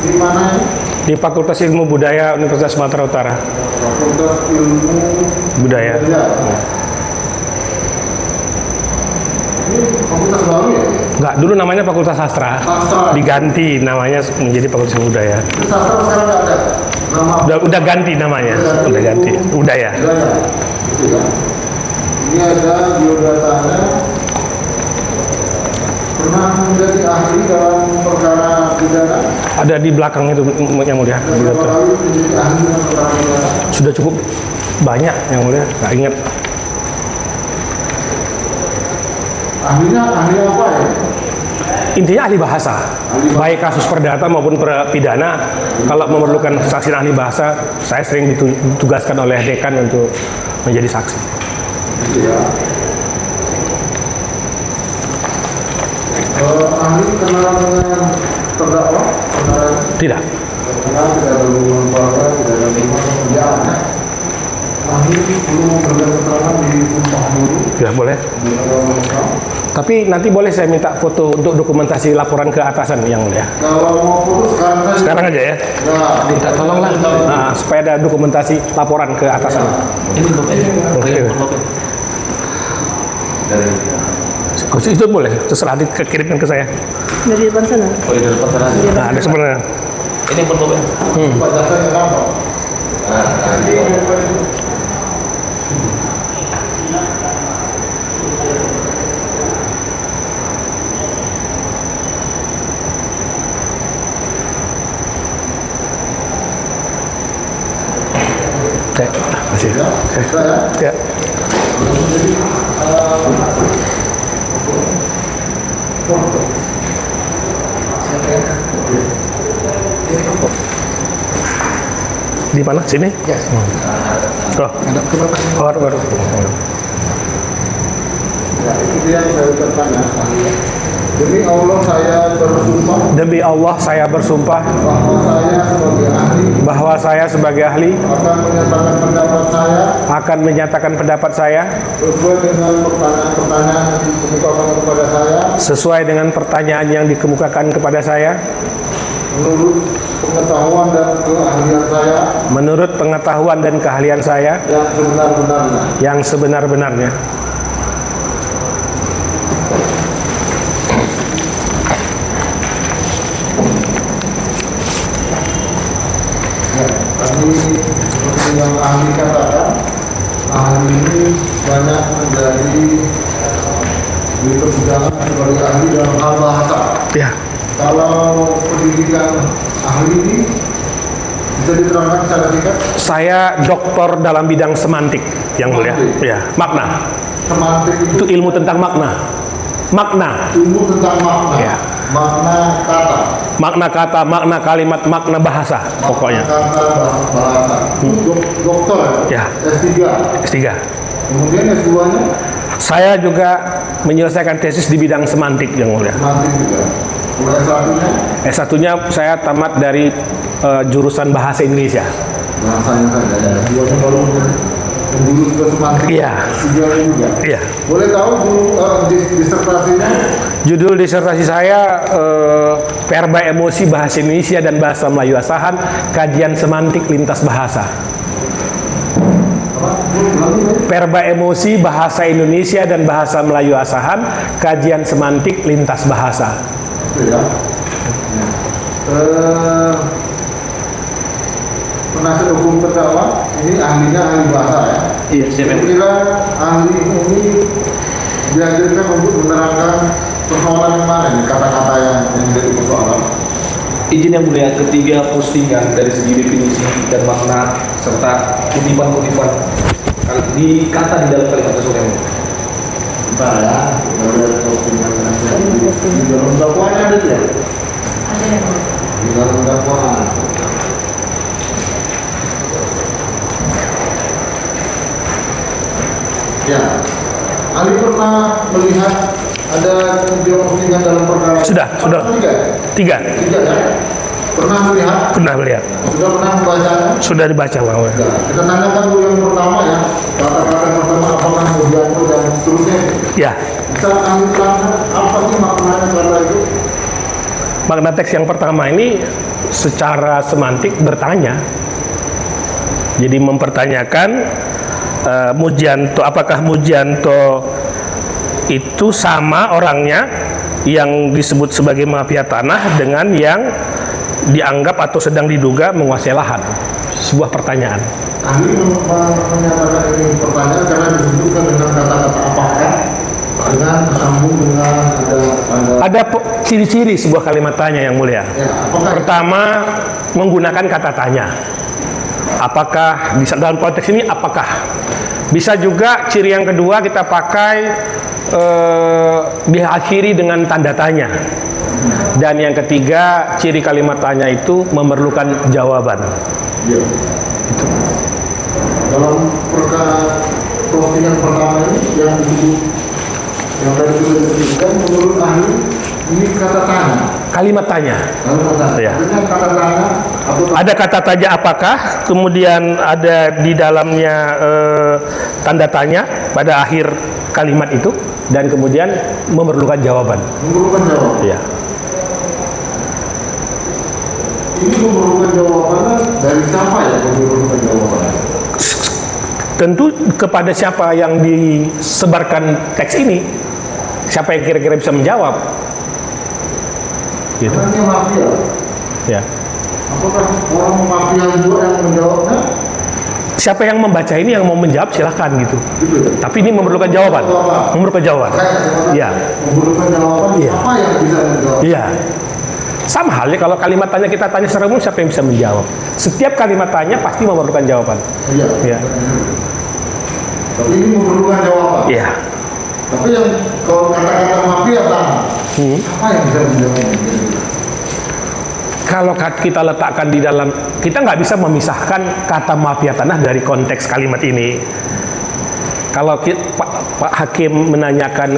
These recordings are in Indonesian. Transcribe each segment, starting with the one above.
Di mana ini? Di Fakultas Ilmu Budaya Universitas Sumatera Utara. Fakultas Ilmu Budaya. Ini fakultas baru ya? Enggak, dulu namanya Fakultas Sastra. Sastra. Diganti namanya menjadi Fakultas Ilmu Budaya. Itu sastra sekarang nggak ada. Nama Udah ganti namanya. Udah ganti. Budaya. budaya. Gitu ya. Ini ada biodatanya. Pernah menjadi ahli dalam perkara pidana. Ada di belakang itu yang mulia. Berapa kali menjadi ahli dalam perkara pidana? Sudah cukup banyak yang mulia. Nggak ingat. Ahlinya ahli apa ya? Intinya ahli bahasa. Baik kasus perdata maupun pidana. Kalau memerlukan saksi ahli bahasa, saya sering ditugaskan oleh dekan untuk menjadi saksi. Gitu ya. Ahli kenal dengan terdakwa? Tidak. Kenal, tidak ada hubungan keluarga, tidak ada hubungan pekerjaan. Ya? Ahli perlu memberikan keterangan di sumpah dulu. Ya boleh. Tapi nanti boleh saya minta foto untuk dokumentasi laporan ke atasan yang mulia. Kalau mau foto sekarang saja. Sekarang aja ya. Nah, Minta tolonglah. Nah, supaya ada dokumentasi laporan ke atasan. Ini untuk dari Itu boleh, terserah dikirimkan ke saya. Dari depan sana. oh di depan sana. Nah, ada sebenarnya. Ini untuk Pak Jasa ke kantor. Oke, masih. Oke. Bisa ya? Ya. Jadi, Di mana? Sini? Yes. Oh. Baru. Ya, itu yang saya ucapkan ya. Demi Allah saya bersumpah Demi Allah saya bersumpah bahwa saya sebagai ahli bahwa saya sebagai ahli akan menyatakan pendapat saya sesuai dengan pertanyaan yang dikemukakan kepada saya menurut pengetahuan dan keahlian saya menurut pengetahuan dan keahlian saya yang sebenar-benarnya. Tadi seperti yang ahli katakan, ahli ini banyak menjadi di persidangan sebagai ahli dalam hal bahasa. ya. Kalau pendidikan ahli ini bisa diterangkan secara singkat? Saya doktor dalam bidang semantik yang mulia. Ya, makna. Semantik Itu ilmu tentang makna. Makna. ilmu tentang makna, Ya. makna kata, Makna kata, makna kalimat, makna bahasa pokoknya. makna kata bahasa. Dokter, Ya. S3. S3. Kemudian S2-nya Saya juga menyelesaikan tesis di bidang semantik yang mulia. semantik juga. Kalau S1-nya S1-nya saya tamat dari jurusan bahasa Indonesia. bahasanya saja. S2-nya baru menjurus ke semantik. Iya. S3-nya juga. Iya. Boleh tahu disertasinya? Judul disertasi saya Verba Emosi Bahasa Indonesia dan Bahasa Melayu Asahan, Kajian Semantik Lintas Bahasa. Verba Emosi Bahasa Indonesia dan Bahasa Melayu Asahan, Kajian Semantik Lintas Bahasa. Itu ya. Penasihat hukum terdakwa ini ahlinya ahli bahasa ya. Iya, siapa yang Kira ahli ini diajarkan untuk menerangkan persoalan yang mana nih, kata-kata yang menjadi persoalan. izin yang mulia, ketiga postingan dari segi definisi dan makna serta kutipan-kutipan di kata di dalam kalimat tersebut yang mulia. Bentar ya, ada postingan di dalam dakwaan ada ya? Di dalam dakwaan. Ya, Ali pernah melihat ada tiga postingan dalam perkara. Sudah. Tiga. 3. Tiga ya. Pernah melihat? Pernah melihat. Sudah pernah membacanya? Sudah dibaca, Bang. Ya, kita tanyakan dulu yang pertama ya. Kata-kata pertama apakah kemudian dan seterusnya. Ya. Bisa ahli terangkan apa sih maknanya kata itu? Makna teks yang pertama ini secara semantik bertanya. Jadi mempertanyakan Mujianto, apakah Mujianto itu sama orangnya yang disebut sebagai mafia tanah dengan yang dianggap atau sedang diduga menguasai lahan. Sebuah pertanyaan. Ahli menyatakan ini pertanyaan karena disebutkan dengan kata-kata apakah dengan bersambung dengan ada ciri-ciri sebuah kalimat tanya yang mulia. ya, apakah Pertama, menggunakan kata tanya. Apakah bisa dalam konteks ini apakah? Bisa juga ciri yang kedua kita pakai diakhiri dengan tanda tanya. Dan yang ketiga, ciri kalimat tanya itu memerlukan jawaban. ya. Dalam postingan pertama ini yang disebut yang tadi sudah disebutkan, menurut ahli ini kata tanya. Kalimat tanya. Kalimat tanya. Ya. Dengan kata tanya atau Ada kata tanya apakah, kemudian ada di dalamnya tanda tanya pada akhir kalimat itu, dan kemudian memerlukan jawaban. memerlukan jawaban. Ya. Ini memerlukan jawabannya dari siapa ya? Memerlukan jawabannya. Tentu kepada siapa yang disebarkan teks ini, siapa yang kira-kira bisa menjawab. Gitu. Karena ini mafia. Ya. Apakah orang mafia juga yang menjawabnya? Siapa yang membaca ini yang mau menjawab silahkan gitu. Gitu ya. Tapi ini memerlukan jawaban. Memerlukan jawaban. Iya. Memerlukan jawaban. Iya. Apa yang bisa menjawab? Iya. Sama halnya kalau kalimat tanya kita tanya secara umum, siapa yang bisa menjawab? Setiap kalimat tanya pasti memerlukan jawaban. Iya. Iya. Tapi ini memerlukan jawaban. Iya. Tapi yang kalau kata-kata mafia tanah, apa yang bisa menjawab? Kalau kita letakkan di dalam, kita nggak bisa memisahkan kata mafia tanah dari konteks kalimat ini. Kalau Pak Hakim menanyakan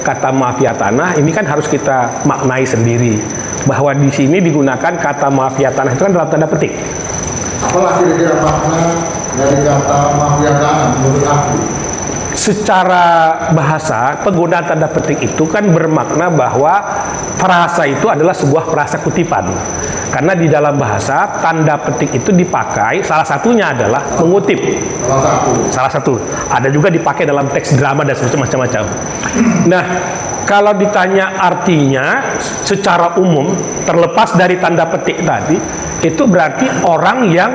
kata mafia tanah, ini kan harus kita maknai sendiri. Bahwa di sini digunakan kata mafia tanah itu kan dalam tanda petik. Apalah kira-kira makna dari kata mafia tanah menurut aku? Secara bahasa, penggunaan tanda petik itu kan bermakna bahwa frasa itu adalah sebuah frasa kutipan. Karena di dalam bahasa, tanda petik itu dipakai, salah satunya adalah mengutip. Salah satu. Ada juga dipakai dalam teks drama dan macam-macam. Nah, kalau ditanya artinya secara umum, terlepas dari tanda petik tadi, itu berarti orang yang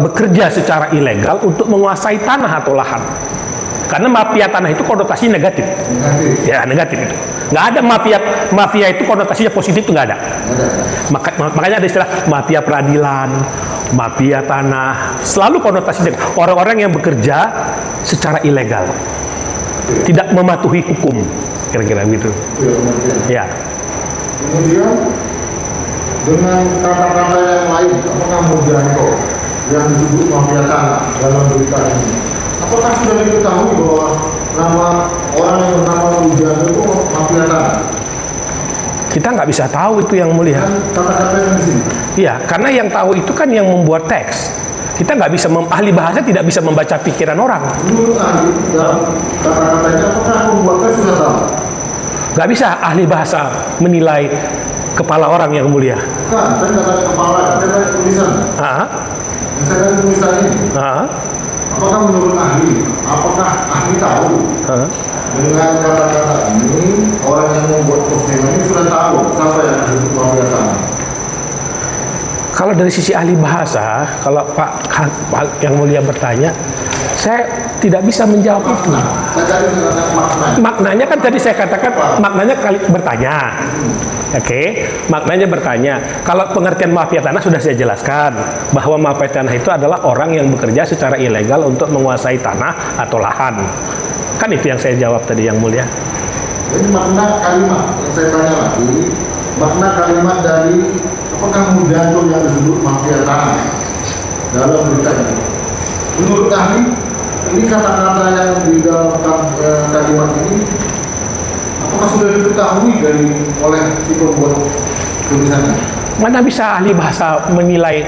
bekerja secara ilegal untuk menguasai tanah atau lahan. Karena mafia tanah itu konotasinya negatif. Ya, negatif itu. Nggak ada mafia itu konotasinya positif, itu nggak ada. Makanya ada istilah mafia peradilan, mafia tanah. Selalu konotasinya orang-orang yang bekerja secara ilegal, tidak mematuhi hukum, kira-kira gitu. Ya. Kemudian dengan kata-kata yang lain, apakah Mujianto yang disebut mafia tanah dalam berita ini? Apakah sudah diketahui bahwa nama orang yang bernama Mujianto itu mafia tanah? Kita nggak bisa tahu itu yang mulia. Dan kata-katanya di sini. Iya, karena yang tahu itu kan yang membuat teks. Kita nggak bisa, ahli bahasa tidak bisa membaca pikiran orang. Menurut ahli, dalam kata-katanya apakah pembuatnya sudah tahu? Nggak bisa ahli bahasa menilai kepala orang yang mulia. Kan, saya kata kepala, saya kata tulisan. Ah, Saya kata tulisan ini. ah, Apakah menurut ahli, apakah ahli tahu ah. dengan kata-kata ini orang yang membuat postingan ini sudah tahu siapa yang disebut mafia tanah? Kalau dari sisi ahli bahasa, kalau Pak yang mulia bertanya, saya tidak bisa menjawab itu. Saya cari kata makna. Maknanya kan tadi saya katakan, maknanya kali bertanya. Oke, maknanya bertanya. Kalau pengertian mafia tanah sudah saya jelaskan bahwa mafia tanah itu adalah orang yang bekerja secara ilegal untuk menguasai tanah atau lahan. Kan itu yang saya jawab tadi yang mulia. Jadi makna kalimat yang saya tanya lagi, makna kalimat dari apakah Mujianto yang disebut mafia tanah dalam berita ini? Menurut ahli, ini kata-kata yang di dalam kalimat ini apakah sudah diketahui oleh si pembuat tulisannya? Mana bisa ahli bahasa menilai?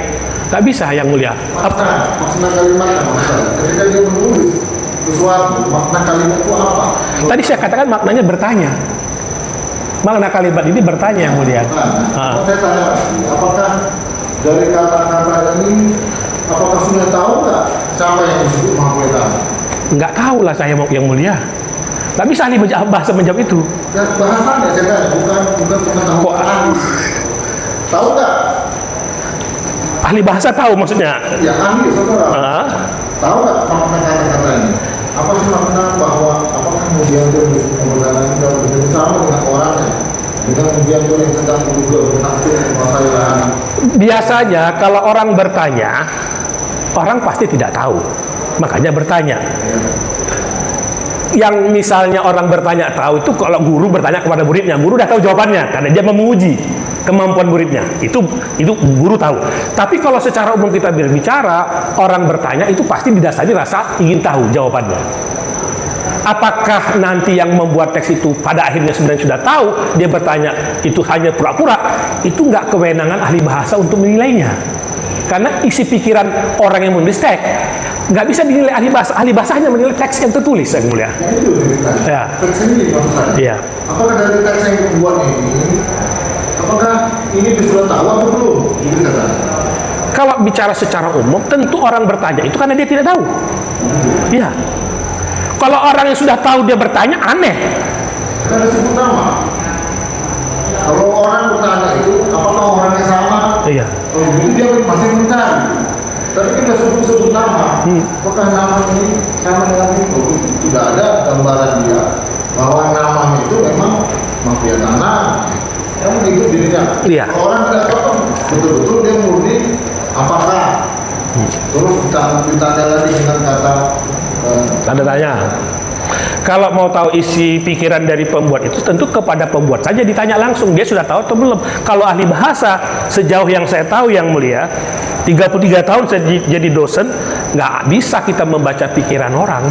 Nggak bisa yang mulia. Makna kalimatnya maksudnya. Ketika dia menulis sesuatu, makna kalimat itu apa? Tadi saya katakan maknanya bertanya. Makna kalimat ini bertanya yang mulia. Saya tanya lagi, apakah dari kata-kata ini, apakah sudah tahu nggak siapa yang disebut mahkota? Nggak tahu lah saya yang mulia. Nggak bisa ahli bahasa menjawab itu. Ya, bahasannya saya tanya, bukan pengetahuan ahli. Tahu nggak? Ahli bahasa tahu maksudnya. Ya ahli, saudara. Tahu nggak makna kata-kata ini? Apa sih makna bahwa apakah kemudian dia menggunakan dan bersama dengan orangnya? Dengan kemudian dia yang sedang menduga berhasil menguasai lahan. Biasanya kalau orang bertanya, orang pasti tidak tahu. Makanya bertanya. Yang misalnya orang bertanya tahu itu kalau guru bertanya kepada muridnya, guru udah tahu jawabannya karena dia menguji kemampuan muridnya. Itu guru tahu. Tapi kalau secara umum kita berbicara, orang bertanya itu pasti didasari rasa ingin tahu jawabannya. Apakah nanti yang membuat teks itu pada akhirnya sebenarnya sudah tahu, dia bertanya itu hanya pura-pura, itu nggak kewenangan ahli bahasa untuk menilainya. Karena isi pikiran orang yang menulis teks nggak bisa dinilai ahli bahasa. Ahli bahasa hanya menilai teks yang tertulis, yang mulia. Ya itu Ya. teks ini maksud saya. Iya. Apakah dari teks yang dibuat ini, apakah ini sudah tahu atau belum? Ini kata. Kalau bicara secara umum, tentu orang bertanya itu karena dia tidak tahu. Iya. Kalau orang yang sudah tahu dia bertanya, aneh. Karena disebut nama. Kalau orang bertanya itu, apakah orang yang sama? Iya. Kalau begitu dia masih mencari. Tapi kita sebut nama. Apakah nama ini sama dengan itu? Tidak ada gambaran dia bahwa namanya itu memang mafia tanah. Yang itu dirinya. Iya. Kalau orang tidak tahu, betul-betul dia murni apakah. Terus kita ditanya lagi dengan kata Tanda tanya. Kalau mau tahu isi pikiran dari pembuat itu tentu kepada pembuat saja ditanya langsung, dia sudah tahu atau belum. Kalau ahli bahasa, sejauh yang saya tahu yang mulia, 33 tahun saya jadi dosen, nggak bisa kita membaca pikiran orang.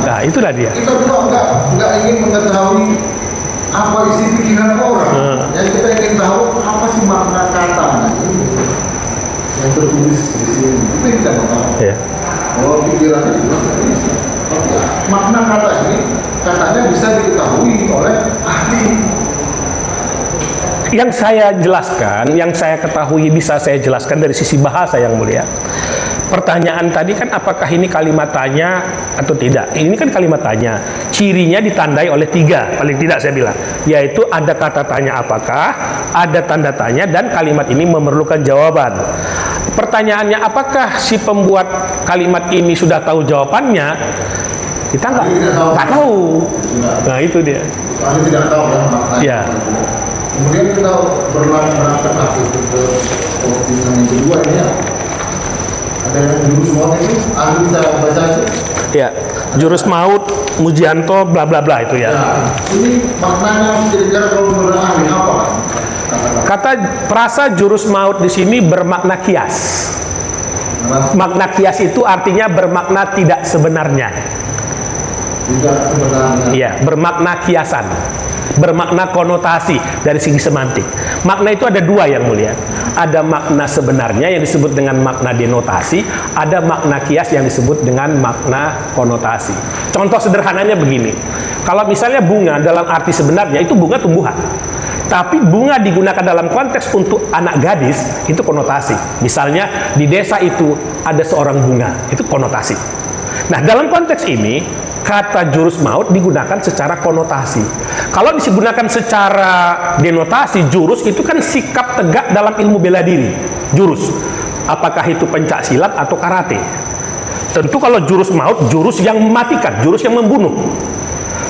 Nah, itulah dia. kita juga nggak ingin mengetahui apa isi pikiran orang. Yang kita ingin tahu apa sih makna kata yang tertulis di sini. Itu yang kita mau tahu. Ya. Kalau pikirannya juga nggak bisa. Tapi makna kata ini katanya bisa diketahui oleh ahli. Yang saya jelaskan, yang saya ketahui bisa saya jelaskan dari sisi bahasa yang mulia. Pertanyaan tadi kan apakah ini kalimat tanya atau tidak? Ini kan kalimat tanya. Cirinya ditandai oleh 3, paling tidak saya bilang. Yaitu ada kata tanya apakah, ada tanda tanya, dan kalimat ini memerlukan jawaban. Pertanyaannya apakah si pembuat kalimat ini sudah tahu jawabannya? Kita nggak tahu. Nah itu dia. Ahli tidak tahu ya maknanya. Ya. Kemudian kita berlanjut ke postingan yang kedua ini ya. Ada yang dulu semua itu, ahli bisa baca itu. Ya, jurus maut, Mujianto, bla bla bla itu ya. Nah, ini maknanya kira-kira kalau menurut ahli apa? Kata perasa jurus maut di sini bermakna kias. Makna kias itu artinya bermakna tidak sebenarnya. Tidak sebenarnya. Iya, bermakna kiasan. Bermakna konotasi dari segi semantik. Makna itu ada 2 yang mulia. Ada makna sebenarnya yang disebut dengan makna denotasi, ada makna kias yang disebut dengan makna konotasi. Contoh sederhananya begini. Kalau misalnya bunga dalam arti sebenarnya itu bunga tumbuhan. Tapi bunga digunakan dalam konteks untuk anak gadis, itu konotasi. Misalnya di desa itu ada seorang bunga, itu konotasi. Nah, dalam konteks ini, kata jurus maut digunakan secara konotasi. Kalau digunakan secara denotasi, jurus itu kan sikap tegak dalam ilmu bela diri. Jurus, apakah itu pencak silat atau karate? Tentu kalau jurus maut, jurus yang mematikan, jurus yang membunuh.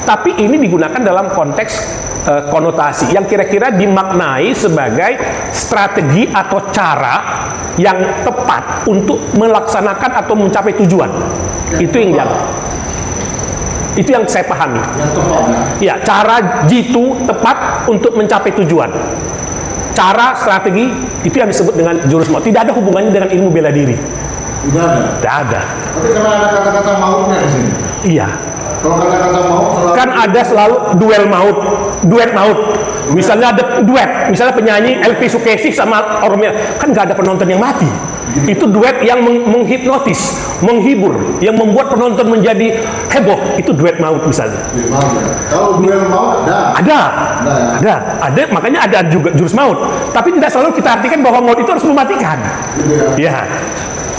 Tapi ini digunakan dalam konteks konotasi yang kira-kira dimaknai sebagai strategi atau cara yang tepat untuk melaksanakan atau mencapai tujuan. Itu yang saya pahami. Yang tepat Ya, cara jitu tepat untuk mencapai tujuan. Cara strategi itu yang disebut dengan jurus maut. Tidak ada hubungannya dengan ilmu bela diri. Tidak ada. Tidak ada. Tapi karena ada kata-kata mautnya di sini. Iya. Kalau kata-kata maut selalu Kan ada selalu duel maut, duet maut. Misalnya ada duet, misalnya penyanyi LP Sukesi sama Ormel, kan nggak ada penonton yang mati. Itu duet yang menghipnotis, menghibur, yang membuat penonton menjadi heboh. Itu duet maut misalnya. Maut ya. Kalau duel maut ada, makanya ada juga jurus maut. Tapi tidak selalu kita artikan bahwa maut itu harus mematikan. Gitu ya. Ya.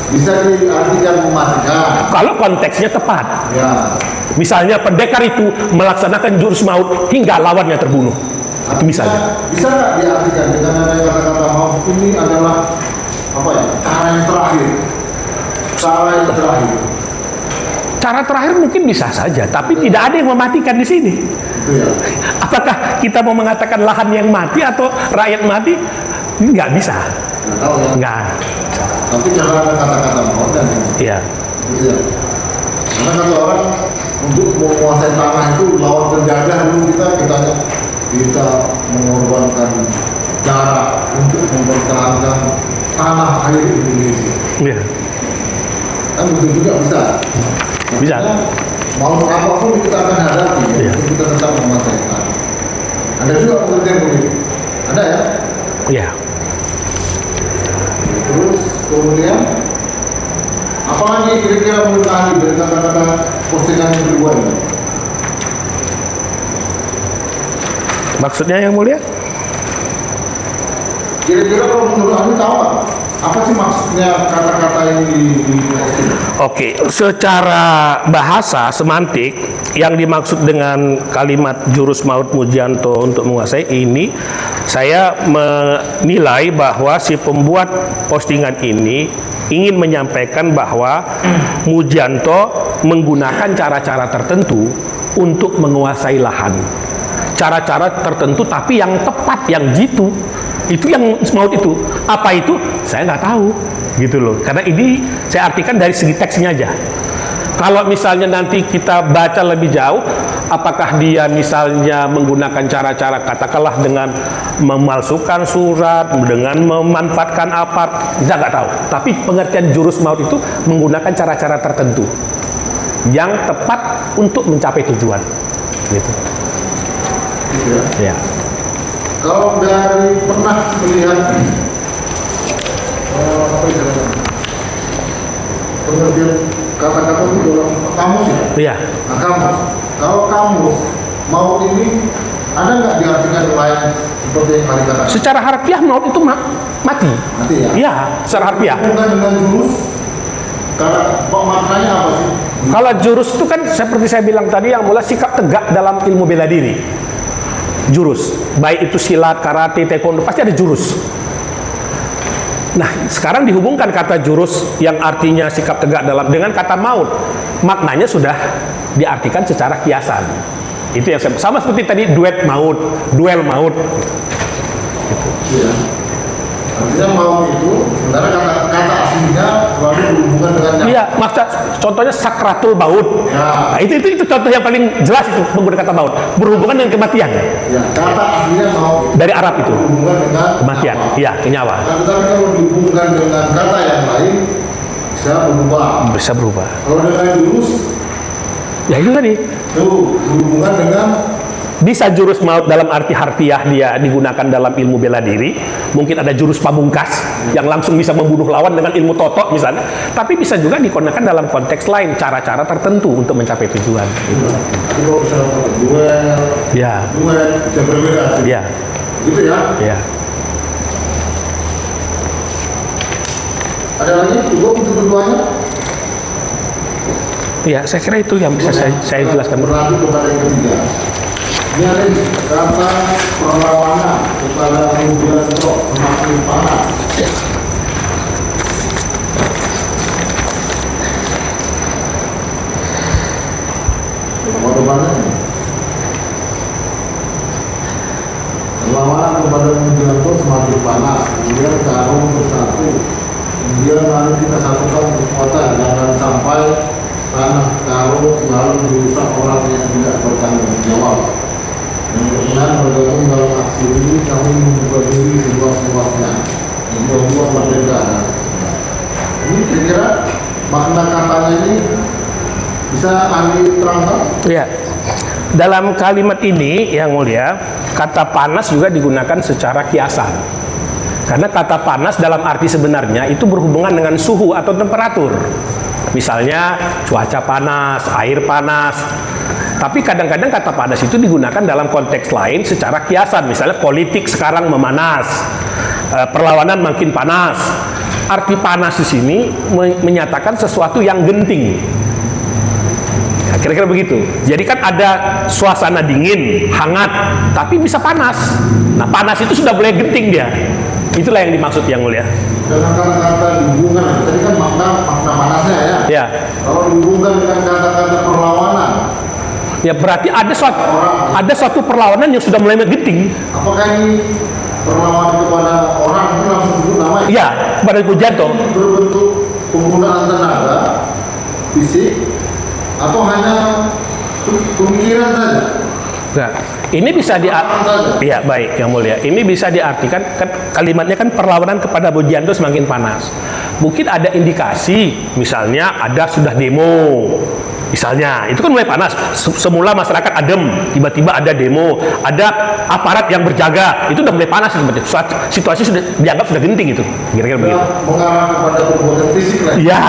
Bisa diartikan mematikan. Kalau konteksnya tepat. Ya. Misalnya pendekar itu melaksanakan jurus maut hingga lawannya terbunuh. Itu misalnya. Bisa nggak diartikan dengan adanya kata-kata maut ini adalah apa ya? Cara yang terakhir. Cara terakhir mungkin bisa saja, tapi tidak ada yang mematikan di sini. Itu ya. Apakah kita mau mengatakan lahan yang mati atau rakyat mati? Nggak bisa. Nggak tahu ya. Nggak. Tapi cara ada kata-kata maut dan Iya. gitu ya. Karena kata orang untuk menguasai tanah itu lawan penjajah dulu kita mengorbankan darah untuk mempertahankan tanah air Indonesia. Iya. Kan begitu juga bisa. Bisa. Mau apapun kita akan hadapi, Iya. kita tetap menguasai tanah. Ada juga pengertian begitu. Ada ya. Iya. Terus kemudian apalagi kira-kira menurut ahli dari kata-kata postingan yang kedua ini? Maksudnya yang mulia? Kira-kira kalau menurut ahli tahu apa sih maksudnya kata-kata yang di posting? Oke, secara bahasa semantik yang dimaksud dengan kalimat jurus maut Mujanto untuk menguasai ini, saya menilai bahwa si pembuat postingan ini ingin menyampaikan bahwa Mujanto menggunakan cara-cara tertentu untuk menguasai lahan. Cara-cara tertentu tapi yang tepat, yang jitu. Itu yang maut itu. Apa itu? Saya nggak tahu. Gitu loh. Karena ini saya artikan dari segi teksnya aja. Kalau misalnya nanti kita baca lebih jauh, apakah dia misalnya menggunakan cara-cara katakanlah dengan memalsukan surat, dengan memanfaatkan apa, saya nggak tahu. Tapi pengertian jurus maut itu menggunakan cara-cara tertentu yang tepat untuk mencapai tujuan. Gitu. Gitu ya. Ya. Kalau dari pernah melihat apa istilahnya? Pengertian kata-kata itu dalam kamus ya? Iya. Nah, kamus. Kalau kamus maut ini ada nggak diartikan lain seperti yang tadi katakan? Secara harfiah maut itu mati. Mati ya? Iya, secara harfiah. Bukan dengan jurus. Karena maknanya apa sih? Kalau jurus itu kan seperti saya bilang tadi yang mulai sikap tegak dalam ilmu bela diri. Jurus, baik itu silat, karate, taekwondo, pasti ada jurus. Nah, sekarang dihubungkan kata jurus yang artinya sikap tegak dalam dengan kata maut. Maknanya sudah diartikan secara kiasan. Itu yang sama seperti tadi duel maut. Iya. Artinya maut itu sebenarnya kata aslinya selalu berhubungan dengan Iya, maksud contohnya sakratul maut. Ya. Nah, itu contoh yang paling jelas itu menggunakan kata maut, berhubungan dengan kematian. Ya, kata aslinya maut Dari Arab itu. berhubungan dengan Kematian. apa? Iya, nyawa. Nah, tetapi kalau dihubungkan dengan kata yang lain bisa berubah. Bisa berubah. Kalau dengan jurus Ya itu tadi. itu berhubungan dengan Bisa jurus maut dalam arti harfiah dia digunakan dalam ilmu bela diri. Mungkin ada jurus pamungkas yang langsung bisa membunuh lawan dengan ilmu totok misalnya. Tapi bisa juga digunakan dalam konteks lain, cara-cara tertentu untuk mencapai tujuan. Gitu. tapi kalau misalnya duel Ya, bisa berbeda sih. ya, Gitu ya. ya. Ada lagi cukup untuk keduanya? Ya, saya kira itu yang bisa saya jelaskan. Berlanjut kepada yang ketiga. Ini ada kata perlawanan kepada Mujanto semakin panas. Bagaimana ini? Perlawanan kepada Mujanto semakin panas. Kemudian karung bersatu. Kemudian mari kita satukan kekuatan. Jangan sampai tanah karung selalu dirusak orang yang tidak bertanggung jawab. Yang berkenan bergabung dalam aksi ini kami membuka diri seluas-luasnya membuat merdeka. Ini kira-kira makna katanya ini bisa ahli terangkan? Ya, Dalam kalimat ini yang mulia, kata panas juga digunakan secara kiasan. Karena kata panas dalam arti sebenarnya itu berhubungan dengan suhu atau temperatur. Misalnya cuaca panas, air panas. Tapi kadang-kadang kata panas itu digunakan dalam konteks lain secara kiasan. Misalnya politik sekarang memanas, perlawanan makin panas. Arti panas di sini menyatakan sesuatu yang genting. Ya, kira-kira begitu. Jadi kan ada suasana dingin, hangat, tapi bisa panas. Nah, panas itu sudah boleh genting dia. Itulah yang dimaksud yang mulia. Dengan kata-kata dihubungkan, tadi kan makna panasnya ya. Ya. Kalau dihubungkan dengan kata-kata perlawanan, Ya berarti ada suatu perlawanan yang sudah mulai genting. apakah ini perlawanan kepada orang itu langsung sebut namanya? Ya, pada Pujianto. Berbentuk penggunaan tenaga fisik atau hanya pemikiran saja? Nah, ini bisa ya baik yang mulia. Ini bisa diartikan kalimatnya kan perlawanan kepada Pujianto semakin panas. Mungkin ada indikasi, misalnya ada sudah demo. Misalnya, itu kan mulai panas. Semula masyarakat adem, tiba-tiba ada demo, ada aparat yang berjaga, itu udah mulai panas sebenarnya. Situasi sudah dianggap sudah genting itu. Kira-kira begitu. Mengarah kepada perbuatan fisik lah. Ya.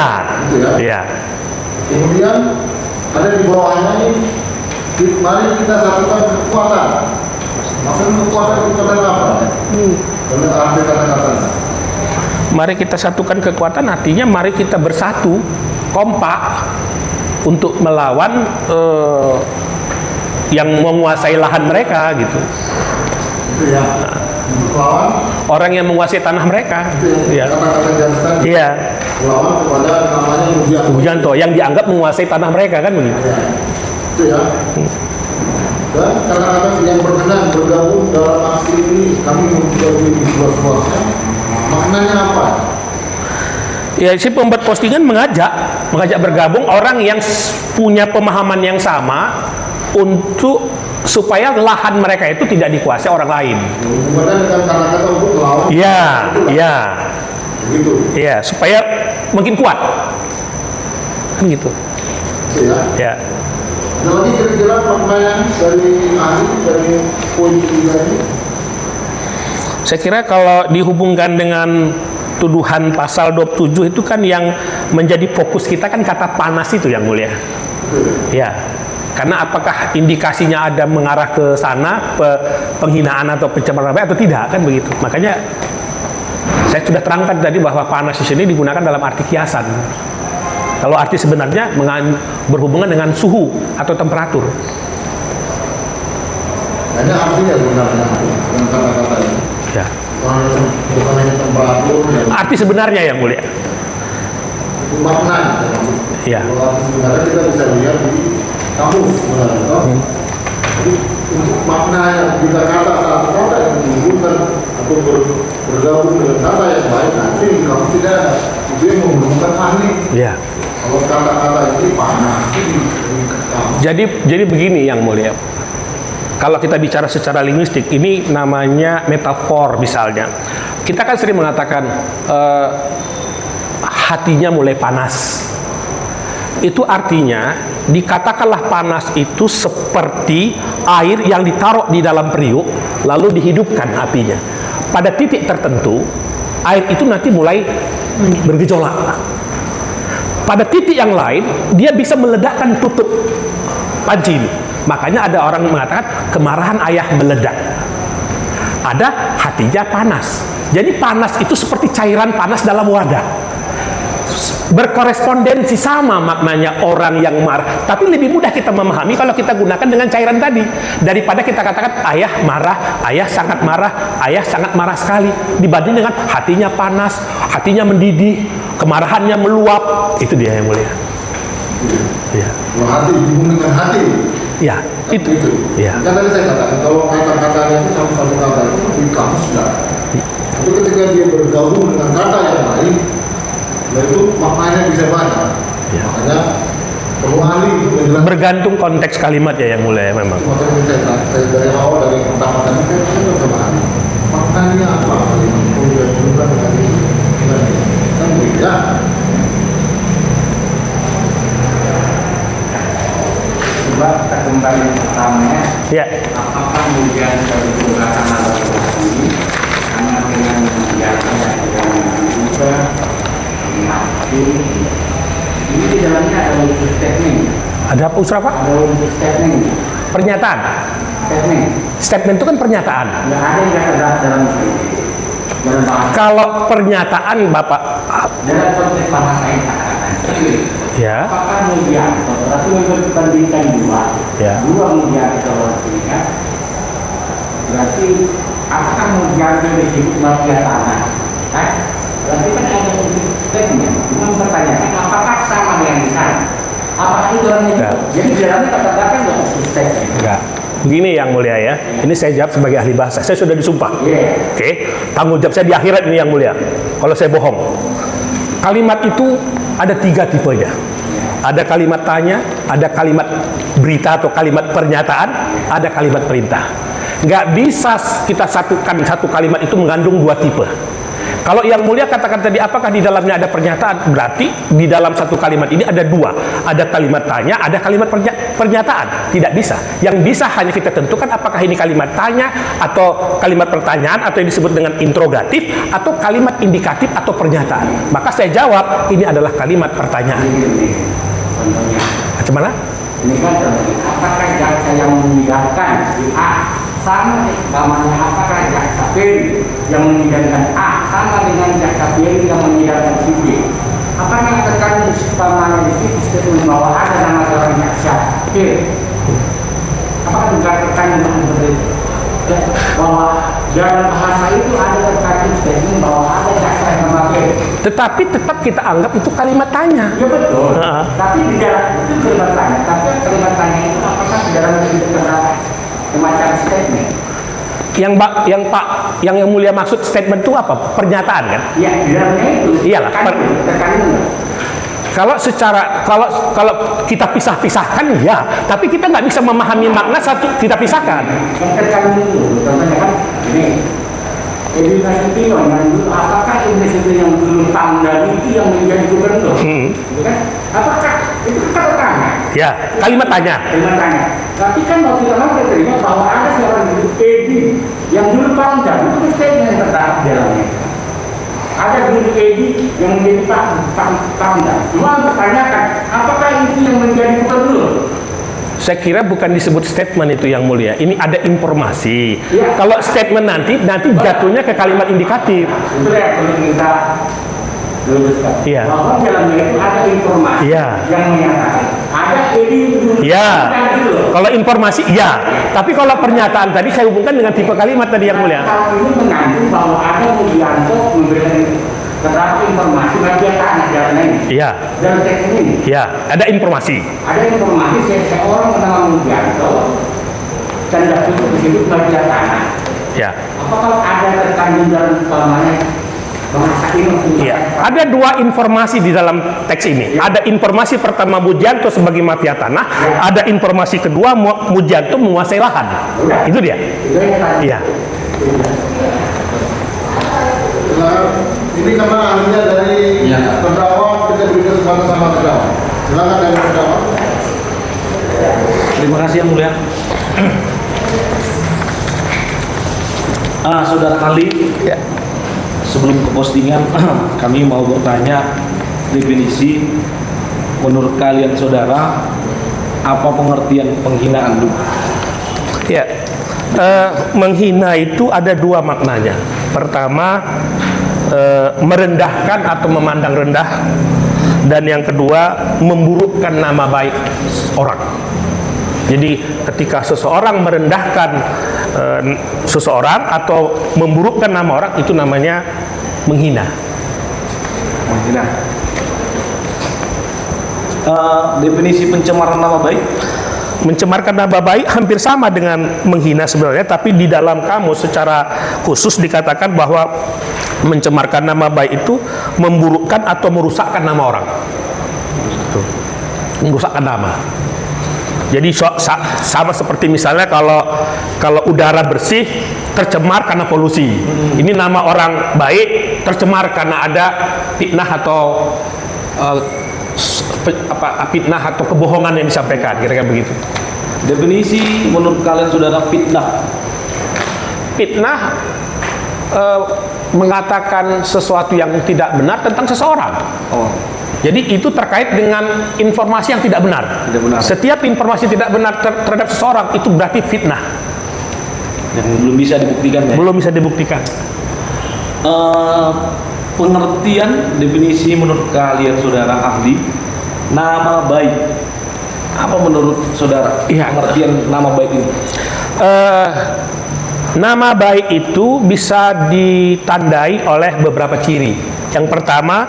Gitu ya. Ya. Kemudian ada di bawahnya ini, mari kita satukan kekuatan. Maksudnya kekuatan apa? Dengan arti kata-katanya. Mari kita satukan kekuatan, artinya mari kita bersatu, kompak untuk melawan yang menguasai lahan mereka gitu. Itu ya. Melawan Orang yang menguasai tanah mereka. itu ya. Ya. Kata-kata jelasan. Iya. Melawan kepada namanya Pujianto yang dianggap menguasai tanah mereka kan begitu. Ya. Itu ya. Dan kata-kata yang berkenan bergabung dalam aksi ini, kami mempunyai di seluas-luasnya. Maknanya apa? Ya, si pembuat postingan mengajak bergabung orang yang punya pemahaman yang sama untuk supaya lahan mereka itu tidak dikuasai orang lain. Hubungannya dengan kata-kata untuk melawan. Iya, iya. Begitu. Iya, supaya makin kuat. Kan gitu. Itu ya. Ya. Ada lagi kira-kira pertanyaan dari ahli dari poin ketiga ini. Saya kira kalau dihubungkan dengan tuduhan pasal 27 itu kan yang menjadi fokus kita kan kata panas itu yang mulia. Ya. Karena apakah indikasinya ada mengarah ke sana penghinaan atau pencemaran atau tidak kan begitu. Makanya saya sudah terangkan tadi bahwa panas di sini digunakan dalam arti kiasan. Kalau arti sebenarnya berhubungan dengan suhu atau temperatur. Ini artinya sebenarnya dengan kata-kata ini. Ya. Bukan hanya temperatur. Arti sebenarnya yang mulia. Makna. Ya. Kalau arti sebenarnya kita bisa lihat di kamus sebenarnya. Jadi untuk makna yang kita kata satu kata yang menghubungkan atau bergabung dengan kata yang lain, nanti kamu tidak ada. Itu yang menghubungkan ahli. Ya. Kalau kata-kata ini panas, Jadi begini yang mulia. Kalau kita bicara secara linguistik, ini namanya metafor misalnya. Kita kan sering mengatakan hatinya mulai panas. Itu artinya dikatakanlah panas itu seperti air yang ditaruh di dalam periuk lalu dihidupkan apinya. Pada titik tertentu air itu nanti mulai bergejolak. Pada titik yang lain dia bisa meledakkan tutup panci ini. Makanya ada orang mengatakan kemarahan ayah meledak. Ada hatinya panas. Jadi panas itu seperti cairan panas dalam wadah. Berkorespondensi sama maknanya orang yang marah. Tapi lebih mudah kita memahami kalau kita gunakan dengan cairan tadi. Daripada kita katakan ayah marah, ayah sangat marah sekali. Dibanding dengan hatinya panas, hatinya mendidih, kemarahannya meluap. Itu dia yang mulia. Ya. hati dihubungkan dengan hati. Ya, itu. Ya. Kan tadi saya katakan kalau kata-katanya itu satu kata itu di kamus sudah. Tapi ketika dia bergabung dengan kata yang lain, nah itu maknanya bisa banyak. Ya. Makanya perlu ahli itu menjelaskan. Bergantung konteks kalimatnya yang mulia memang. Makanya saya dari awal dari pertama tadi saya sudah sama ahli. Maknanya apa? Kemudian juga dengan ini, kan beda. Coba kita kembali pertama unsur statement. Ada unsur apa? Ada unsur statement. Pernyataan. Statement. Statement itu kan pernyataan. Nggak ada yang terdapat dalam bahasa. Kalau pernyataan Bapak, Dalam konteks bahasa yang katakan. ya, Apakah Mujianto, berarti membandingkan dua, Ya. dua Mujianto ya. Berarti apakah Mujianto disebut mafia tanah? Kan? Berarti kan ada unsur statement. Cuma mempertanyakan apakah sama dengan di sana? Apakah itu dalamnya? Ya. Jadi di dalamnya katakan nggak unsur statement. enggak. Begini yang mulia ya, ini saya jawab sebagai ahli bahasa. Saya sudah disumpah. Iya. Oke, tanggung jawab saya di akhirat ini yang mulia. Kalau saya bohong, kalimat itu ada 3 tipenya. Ada kalimat tanya, ada kalimat berita atau kalimat pernyataan, ada kalimat perintah. Nggak bisa kita satukan satu kalimat itu mengandung 2 tipe. Kalau yang mulia katakan tadi, apakah di dalamnya ada pernyataan? Berarti di dalam satu kalimat ini ada 2. Ada kalimat tanya, ada kalimat pernyataan. Tidak bisa. Yang bisa hanya kita tentukan apakah ini kalimat tanya, atau kalimat pertanyaan, atau yang disebut dengan interrogatif, atau kalimat indikatif atau pernyataan. Maka saya jawab, ini adalah kalimat pertanyaan. Contohnya, Macam mana? ini kan contohnya, apakah jaksa yang menyidangkan si A sama namanya apakah jaksa B yang menyidangkan A sama dengan jaksa B yang menyidangkan si B? Apakah terkandung umpamanya di situ statement bahwa ada nama seorang jaksa B? Apakah juga terkandung seperti itu? Ya, bahwa dalam bahasa itu ada terkandung statement bahwa ada jaksa yang nama B. Tetapi tetap kita anggap itu kalimat tanya. Ya betul. Heeh. Tapi di dalam itu kalimat tanya. Tapi kalimat tanya itu apakah di dalam itu terdapat semacam statement? Yang mulia maksud statement itu apa? Pernyataan kan? Ya di dalamnya itu. Iyalah, terkandung. Kalau kalau kita pisahkan ya, tapi kita nggak bisa memahami makna satu kita pisahkan. Yang terkandung itu, contohnya kan ini. Edi Nasution yang dulu, apakah Edi Nasution yang dulu Pangdam itu yang menjadi gubernur? Gitu kan? Apakah itu kata tanya? Ya, kalimat tanya. Kalimat tanya. Tapi kan mau tidak mau kita terima bahwa ada seorang Edi yang dulu Pangdam itu statement yang terdapat di dalamnya. Ada guru Edi yang menjadi Pangdam. Cuma mempertanyakan apakah itu yang menjadi gubernur? Saya kira bukan disebut statement itu yang mulia. Ini ada informasi. Ya. Kalau statement nanti jatuhnya ke kalimat indikatif. Itu yang perlu kita luruskan. Iya. Bahwa dalamnya itu ada informasi Iya. yang menyatakan ada Edi itu dulu. Ya, Pangdam. kalau informasi ya. Tapi kalau pernyataan tadi saya hubungkan dengan tipe kalimat tadi yang mulia. Kalau ini mengandung bahwa ada Mujianto memberikan terdapat informasi bagian tanah dalam ini. Iya, Dalam teks ini. ya, ada informasi. Ada informasi seseorang bernama Mujianto dan daftar itu disebut bagian tanah. Ya. Apakah ada terkandung dalam umpamanya bahasa ini? Iya, ada 2 informasi di dalam teks ini. Ada informasi pertama Mujianto sebagai mafia tanah, ada informasi kedua Mujianto menguasai lahan. Itu dia. Itu yang tadi. Iya. Nah, ini karena ahlinya dari terdakwa, kita beri kesempatan sama terdakwa. Silakan dari terdakwa. Terima kasih yang mulia. Saudara Khalid, Ya. sebelum ke postingan, kami mau bertanya definisi menurut kalian saudara, apa pengertian penghinaan dulu? Ya. Menghina itu ada 2 maknanya. Pertama, merendahkan atau memandang rendah, dan yang kedua memburukkan nama baik orang. Jadi ketika seseorang merendahkan seseorang atau memburukkan nama orang, itu namanya menghina. Menghina. Definisi pencemaran nama baik? Mencemarkan nama baik hampir sama dengan menghina sebenarnya, tapi di dalam kamus secara khusus dikatakan bahwa mencemarkan nama baik itu memburukkan atau merusakkan nama orang. Gitu. Merusakkan nama. Jadi sama seperti misalnya kalau udara bersih tercemar karena polusi. Ini nama orang baik tercemar karena ada fitnah atau fitnah atau kebohongan yang disampaikan, kira-kira begitu. Definisi menurut kalian saudara fitnah? Fitnah mengatakan sesuatu yang tidak benar tentang seseorang. Oh, Jadi itu terkait dengan informasi yang tidak benar. Tidak benar. Setiap informasi tidak benar terhadap seseorang itu berarti fitnah. Yang belum bisa dibuktikan ya. Belum bisa dibuktikan. Pengertian definisi menurut kalian saudara ahli nama baik. Apa menurut saudara Iya. pengertian nama baik ini? Nama baik itu bisa ditandai oleh beberapa ciri. Yang pertama,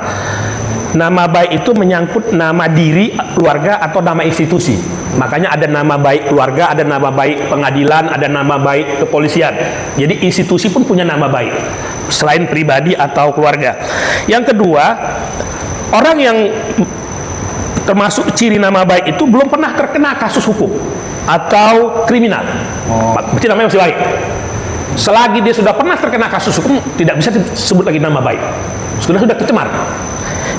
nama baik itu menyangkut nama diri, keluarga, atau nama institusi. Makanya ada nama baik keluarga, ada nama baik pengadilan, ada nama baik kepolisian. Jadi institusi pun punya nama baik, selain pribadi atau keluarga. Yang kedua, orang yang termasuk ciri nama baik itu belum pernah terkena kasus hukum atau kriminal. Berarti namanya masih baik. Selagi dia sudah pernah terkena kasus hukum, tidak bisa disebut lagi nama baik. Sudah tercemar.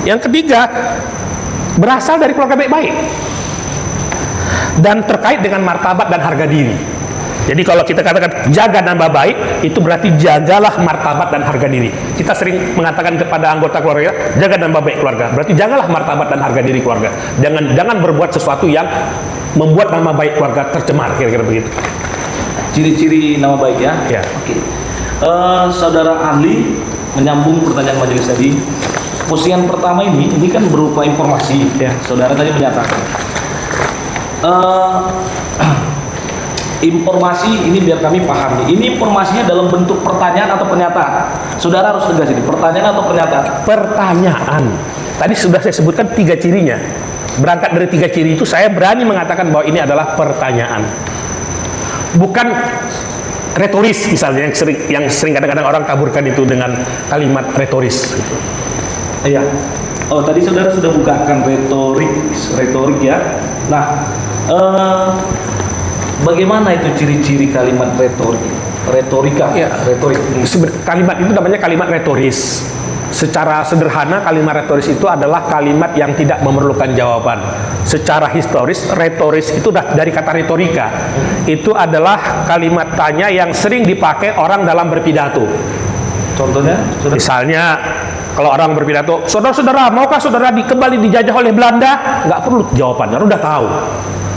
Yang ketiga, berasal dari keluarga baik-baik dan terkait dengan martabat dan harga diri. Jadi kalau kita katakan jaga nama baik, itu berarti jagalah martabat dan harga diri. Kita sering mengatakan kepada anggota keluarga, jaga nama baik keluarga. Berarti jagalah martabat dan harga diri keluarga. Jangan berbuat sesuatu yang membuat nama baik keluarga tercemar, kira-kira begitu. Ciri-ciri nama baik ya. Ya. Oke. Saudara ahli menyambung pertanyaan majelis tadi. Postingan pertama ini kan berupa informasi. Ya. Saudara tadi menyatakan informasi ini biar kami pahami. Ini informasinya dalam bentuk pertanyaan atau pernyataan. Saudara harus tegas ini. Pertanyaan atau pernyataan? Pertanyaan. Tadi sudah saya sebutkan 3 cirinya. Berangkat dari 3 ciri itu, saya berani mengatakan bahwa ini adalah pertanyaan. Bukan retoris misalnya yang sering kadang-kadang orang kaburkan itu dengan kalimat retoris. Iya. Oh, tadi saudara sudah bukakan retorik ya. Nah, bagaimana itu ciri-ciri kalimat retorika? Ya. Retorik. Kalimat itu namanya kalimat retoris. Secara sederhana, kalimat retoris itu adalah kalimat yang tidak memerlukan jawaban. Secara historis, retoris itu dari kata retorika. Itu adalah kalimat tanya yang sering dipakai orang dalam berpidato. Contohnya, saudara? Misalnya, kalau orang berpidato, saudara-saudara, maukah saudara kembali dijajah oleh Belanda? Nggak perlu jawabannya, udah tahu.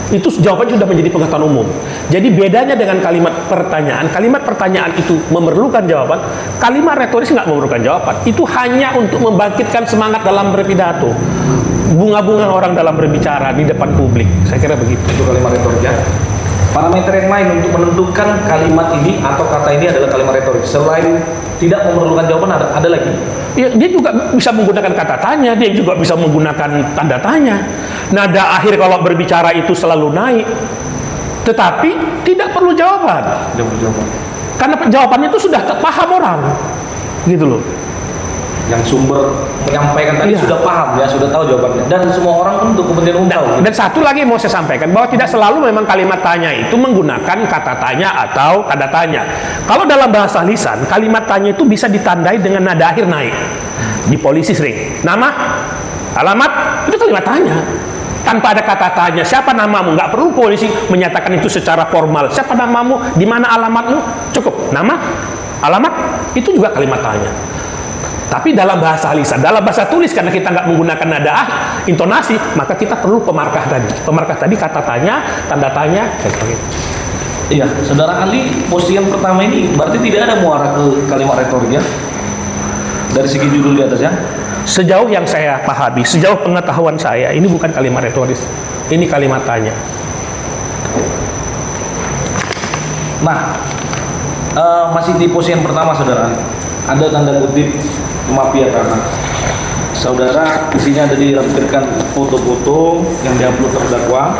Itu jawabannya sudah menjadi pengetahuan umum. Jadi bedanya dengan kalimat pertanyaan itu memerlukan jawaban, kalimat retoris nggak memerlukan jawaban. Itu hanya untuk membangkitkan semangat dalam berpidato, bunga-bunga orang dalam berbicara di depan publik. Saya kira begitu. Itu kalimat retorik ya. Parameter yang lain untuk menentukan kalimat ini atau kata ini adalah kalimat retorik. Selain tidak memerlukan jawaban, ada lagi. Ya, dia juga bisa menggunakan kata tanya, dia juga bisa menggunakan tanda tanya. Nada akhir kalau berbicara itu selalu naik, tetapi tidak perlu jawaban. Tidak perlu jawaban. Karena jawabannya itu sudah paham orang, gitu loh. Yang sumber menyampaikan tadi Iya. sudah paham ya, sudah tahu jawabannya. Dan semua orang pun untuk kepentingan umum tahu. Dan satu lagi mau saya sampaikan, bahwa tidak selalu memang kalimat tanya itu menggunakan kata tanya atau tanda tanya. Kalau dalam bahasa lisan, kalimat tanya itu bisa ditandai dengan nada akhir naik. Di polisi sering, nama, alamat, itu kalimat tanya. Tanpa ada kata tanya, siapa namamu? Nggak perlu polisi menyatakan itu secara formal. Siapa namamu? Di mana alamatmu? Cukup. Nama, alamat, itu juga kalimat tanya. Tapi dalam bahasa lisan, dalam bahasa tulis, karena kita nggak menggunakan nada intonasi, maka kita perlu pemarkah tadi. Pemarkah tadi kata tanya, tanda tanya, dan sebagainya. Iya, saudara ahli, postingan pertama ini berarti tidak ada muara ke kalimat retorik ya? Dari segi judul di atas ya? Sejauh yang saya pahami, sejauh pengetahuan saya, ini bukan kalimat retoris, ini kalimat tanya. Nah, masih di postingan pertama saudara, ada tanda kutip kemafian tanah. Saudara, isinya ada dilampirkan foto-foto yang diupload terdakwa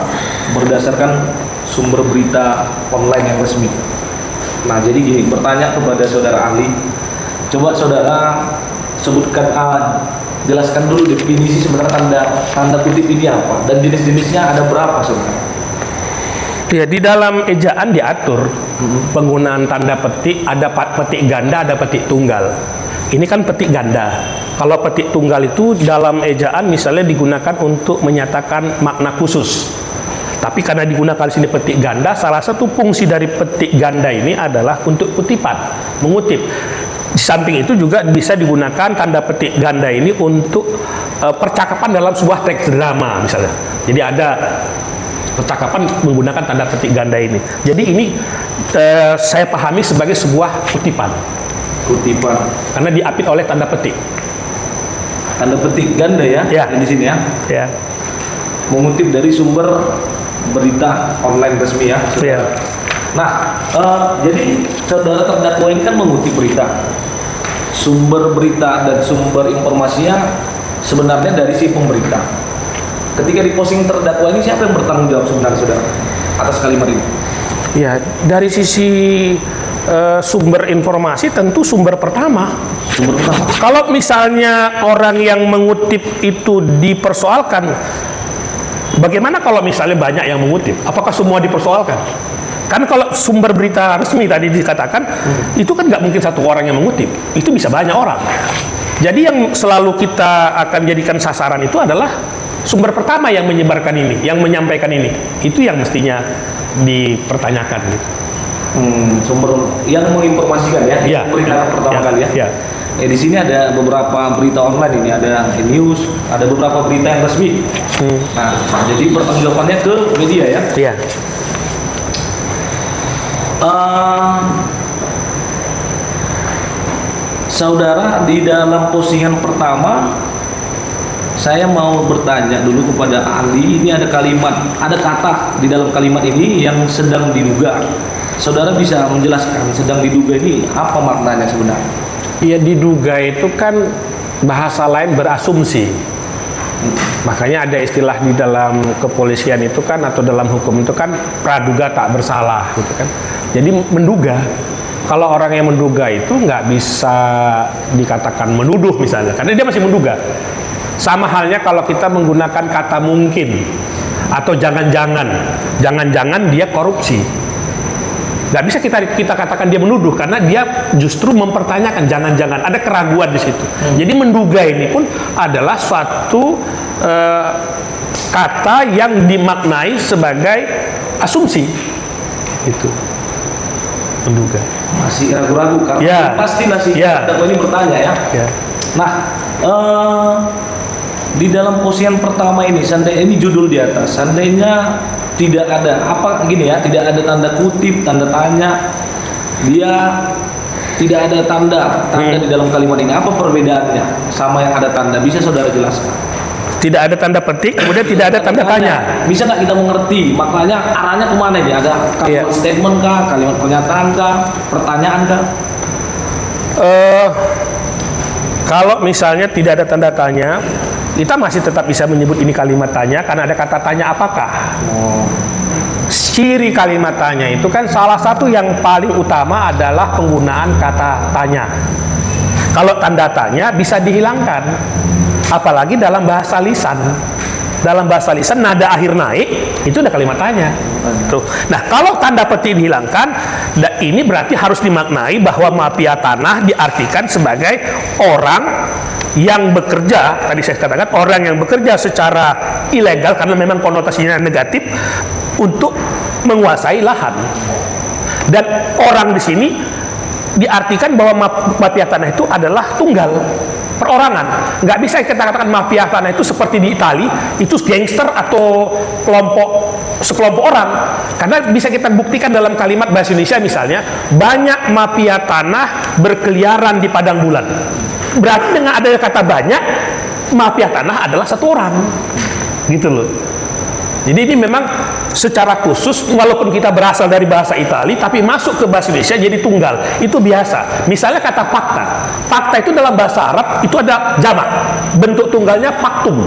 berdasarkan sumber berita online yang resmi. Nah, jadi gini, bertanya kepada saudara ahli, coba saudara sebutkan, jelaskan dulu definisi sebenarnya tanda kutip ini apa dan jenis-jenisnya ada berapa saudara? Ya, di dalam ejaan diatur penggunaan tanda petik, ada petik ganda, ada petik tunggal. Ini kan petik ganda. Kalau petik tunggal itu dalam ejaan misalnya digunakan untuk menyatakan makna khusus. Tapi karena digunakan sini petik ganda, salah satu fungsi dari petik ganda ini adalah untuk kutipan, mengutip. Di samping itu juga bisa digunakan tanda petik ganda ini untuk percakapan dalam sebuah teks drama misalnya. Jadi ada percakapan menggunakan tanda petik ganda ini. Jadi ini saya pahami sebagai sebuah kutipan. Kutipan. Karena diapit oleh tanda petik. Tanda petik ganda ya, Ya. di sini ya. Ya. Mengutip dari sumber berita online resmi ya. Ya. Nah, jadi saudara terdakwa ini kan mengutip berita. Sumber berita dan sumber informasinya sebenarnya dari si pemberita. Ketika diposting terdakwa ini, siapa yang bertanggung jawab sebenarnya, saudara, atas kalimat ini? Ya, dari sisi sumber informasi tentu sumber pertama. Sumber pertama. Kalau misalnya orang yang mengutip itu dipersoalkan, bagaimana kalau misalnya banyak yang mengutip? Apakah semua dipersoalkan? Kan kalau sumber berita resmi tadi dikatakan, itu kan nggak mungkin satu orang yang mengutip, itu bisa banyak orang. Jadi yang selalu kita akan jadikan sasaran itu adalah sumber pertama yang menyebarkan ini, yang menyampaikan ini. Itu yang mestinya dipertanyakan. Sumber yang menginformasikan ya, Ya. berita pertama kali ya. Ya. Di sini ada beberapa berita online ini, ada news, ada beberapa berita yang resmi. Nah, jadi pertanggungjawabannya ke media ya. Ya. Saudara, di dalam postingan pertama saya mau bertanya dulu kepada ahli. Ini ada kalimat, ada kata di dalam kalimat ini yang sedang diduga. Saudara bisa menjelaskan sedang diduga ini apa maknanya sebenarnya? Ya, diduga itu kan bahasa lain berasumsi. Makanya ada istilah di dalam kepolisian itu kan, atau dalam hukum itu kan, praduga tak bersalah gitu kan. Jadi menduga. Kalau orang yang menduga itu nggak bisa dikatakan menuduh misalnya, karena dia masih menduga. Sama halnya kalau kita menggunakan kata mungkin atau jangan-jangan dia korupsi. Nggak bisa kita katakan dia menuduh, karena dia justru mempertanyakan, jangan-jangan ada keraguan di situ. Jadi menduga ini pun adalah suatu kata yang dimaknai sebagai asumsi, itu menduga. Masih ragu-ragu karena Ya. pastilah si terdakwa ini bertanya ya. Ya. Nah, di dalam postingan pertama ini, seandainya ini judul di atas, seandainya tidak ada apa gini ya, tidak ada tanda kutip, tanda tanya, dia tidak ada tanda di dalam kalimat ini. Apa perbedaannya sama yang ada tanda? Bisa saudara jelaskan? Tidak ada tanda petik, kemudian tidak ada tanda tanya. Bisa nggak kita mengerti maknanya, arahnya kemana ini? Ada kalimat statement kah, kalimat pernyataan kah, pertanyaan kah? Kalau misalnya tidak ada tanda tanya, kita masih tetap bisa menyebut ini kalimat tanya, karena ada kata tanya apakah. Ciri kalimat tanya itu kan salah satu yang paling utama adalah penggunaan kata tanya. Kalau tanda tanya bisa dihilangkan, apalagi dalam bahasa lisan. Dalam bahasa lisan nada akhir naik itu ada kalimat tanya. Tuh. Nah, kalau tanda petik dihilangkan, ini berarti harus dimaknai bahwa mafia tanah diartikan sebagai orang yang bekerja, tadi saya katakan orang yang bekerja secara ilegal, karena memang konotasinya negatif, untuk menguasai lahan. Dan orang di sini diartikan bahwa mafia tanah itu adalah tunggal, perorangan. Nggak bisa kita katakan mafia tanah itu seperti di Itali, itu gangster atau sekelompok orang. Karena bisa kita buktikan dalam kalimat bahasa Indonesia misalnya, banyak mafia tanah berkeliaran di padang bulan. Berarti dengan adanya kata banyak, mafia tanah adalah satu orang. Gitu loh. Jadi ini memang secara khusus, walaupun kita berasal dari bahasa Itali, tapi masuk ke bahasa Indonesia jadi tunggal. Itu biasa. Misalnya kata fakta. Fakta itu dalam bahasa Arab, itu ada jamak. Bentuk tunggalnya faktum.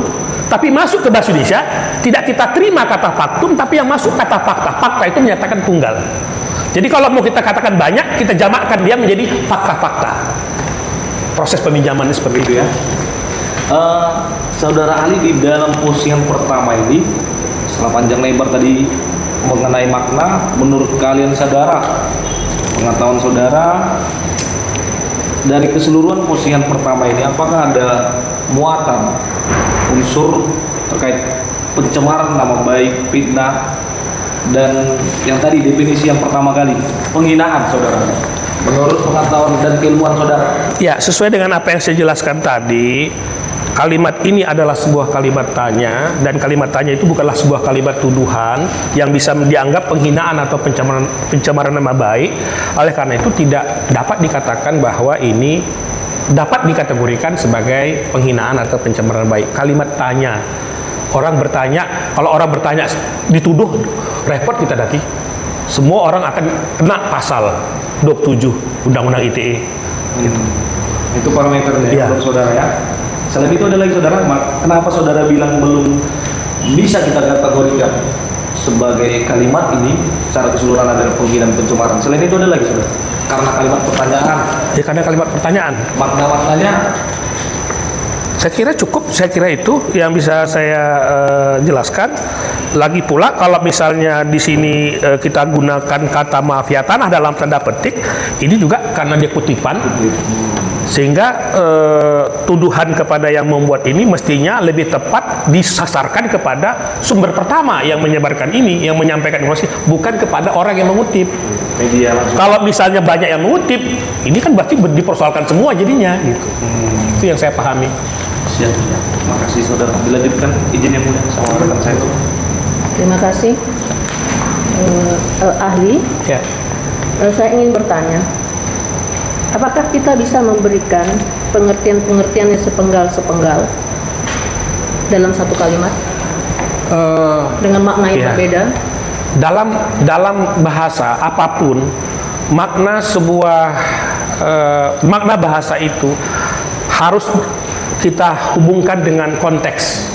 Tapi masuk ke bahasa Indonesia, tidak kita terima kata faktum, tapi yang masuk kata fakta. Fakta itu menyatakan tunggal. Jadi kalau mau kita katakan banyak, kita jamakkan dia menjadi fakta-fakta. Proses peminjaman seperti itu ya. Saudara ahli, di dalam postingan pertama ini, setelah panjang lebar tadi mengenai makna, menurut kalian saudara, pengetahuan saudara, dari keseluruhan postingan pertama ini, apakah ada muatan unsur terkait pencemaran nama baik, fitnah, dan yang tadi definisi yang pertama kali, penghinaan saudara? Menurut pengetahuan dan keilmuan saudara. Ya, sesuai dengan apa yang saya jelaskan tadi, kalimat ini adalah sebuah kalimat tanya, dan kalimat tanya itu bukanlah sebuah kalimat tuduhan yang bisa dianggap penghinaan atau pencemaran nama baik. Oleh karena itu tidak dapat dikatakan bahwa ini dapat dikategorikan sebagai penghinaan atau pencemaran nama baik. Kalimat tanya, orang bertanya, kalau orang bertanya dituduh, repot kita nanti. Semua orang akan kena pasal 27 Undang-Undang ITE. Itu parameternya Ya. menurut saudara ya. Selain itu ada lagi saudara, kenapa saudara bilang belum bisa kita kategorikan sebagai kalimat ini secara keseluruhan adalah penghinaan pencemaran? Selain itu ada lagi saudara, karena kalimat pertanyaan. Ya, karena kalimat pertanyaan. Makna-maknanya Saya kira cukup, saya kira itu yang bisa saya jelaskan. Lagi pula kalau misalnya di sini kita gunakan kata mafia tanah dalam tanda petik, ini juga karena dia kutipan, sehingga tuduhan kepada yang membuat ini mestinya lebih tepat disasarkan kepada sumber pertama yang menyebarkan ini, yang menyampaikan informasi, bukan kepada orang yang mengutip. media langsung. Kalau misalnya banyak yang mengutip, ini kan berarti dipersoalkan semua jadinya, gitu. Itu yang saya pahami. Siap, siap. Terima kasih saudara. Dilanjutkan izin yang mulia sama rekan saya. Terima kasih. Ahli, Ya. saya ingin bertanya, apakah kita bisa memberikan pengertian-pengertian yang sepenggal-sepenggal dalam satu kalimat dengan makna yang Iya. berbeda? Dalam bahasa apapun, makna makna bahasa itu harus kita hubungkan dengan konteks.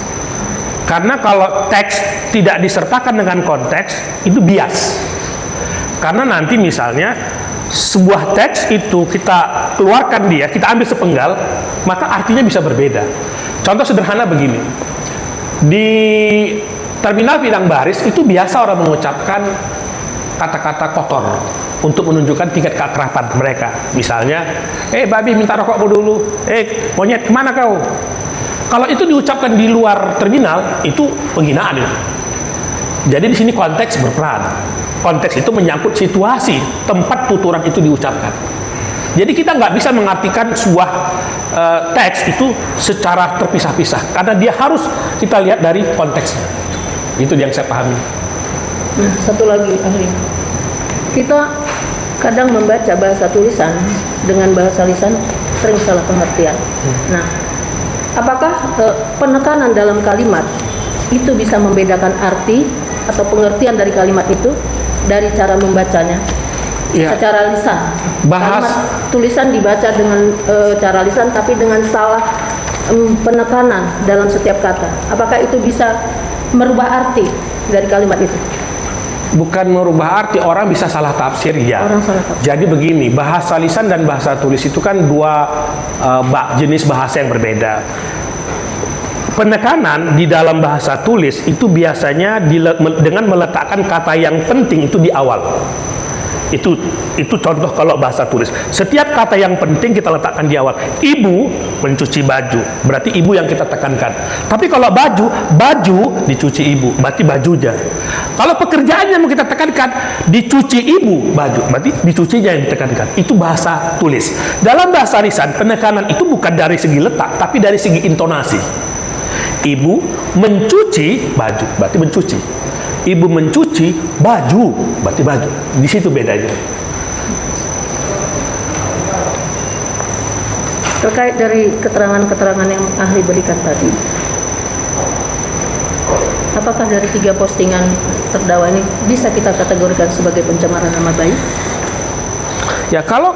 Karena kalau teks tidak disertakan dengan konteks, itu bias. Karena nanti misalnya sebuah teks itu kita keluarkan dia, kita ambil sepenggal, maka artinya bisa berbeda. Contoh sederhana begini. Di terminal Pinang Baris itu biasa orang mengucapkan kata-kata kotor untuk menunjukkan tingkat keakraban mereka. Misalnya, babi minta rokokmu dulu. Monyet kemana kau? Kalau itu diucapkan di luar terminal, itu penghinaan. Jadi di sini konteks berperan. Konteks itu menyangkut situasi tempat tuturan itu diucapkan. Jadi kita nggak bisa mengartikan sebuah teks itu secara terpisah-pisah, karena dia harus kita lihat dari konteksnya. Itu yang saya pahami. Nah, satu lagi, Ahli. Kita kadang membaca bahasa tulisan dengan bahasa lisan sering salah pengertian. Nah, apakah penekanan dalam kalimat itu bisa membedakan arti atau pengertian dari kalimat itu dari cara membacanya? Ya. Secara lisan. Bahas- Kalimat tulisan dibaca dengan cara lisan, tapi dengan salah penekanan dalam setiap kata. Apakah itu bisa merubah arti dari kalimat itu? Bukan merubah arti, orang bisa salah tafsir, ya. Orang salah tafsir. Jadi begini, bahasa lisan dan bahasa tulis itu kan dua jenis bahasa yang berbeda. Penekanan di dalam bahasa tulis itu biasanya dengan meletakkan kata yang penting itu di awal. Itu contoh kalau bahasa tulis. Setiap kata yang penting kita letakkan di awal. Ibu mencuci baju, berarti ibu yang kita tekankan. Tapi kalau baju dicuci ibu, berarti bajunya. Kalau pekerjaannya mau kita tekankan, dicuci ibu baju, berarti dicucinya yang ditekankan. Itu bahasa tulis. Dalam bahasa lisan, penekanan itu bukan dari segi letak, tapi dari segi intonasi. Ibu mencuci baju, berarti mencuci. Ibu mencuci baju, berarti baju. Di situ bedanya. Terkait dari keterangan-keterangan yang ahli berikan tadi, apakah dari 3 postingan terdakwa ini bisa kita kategorikan sebagai pencemaran nama baik? Ya, kalau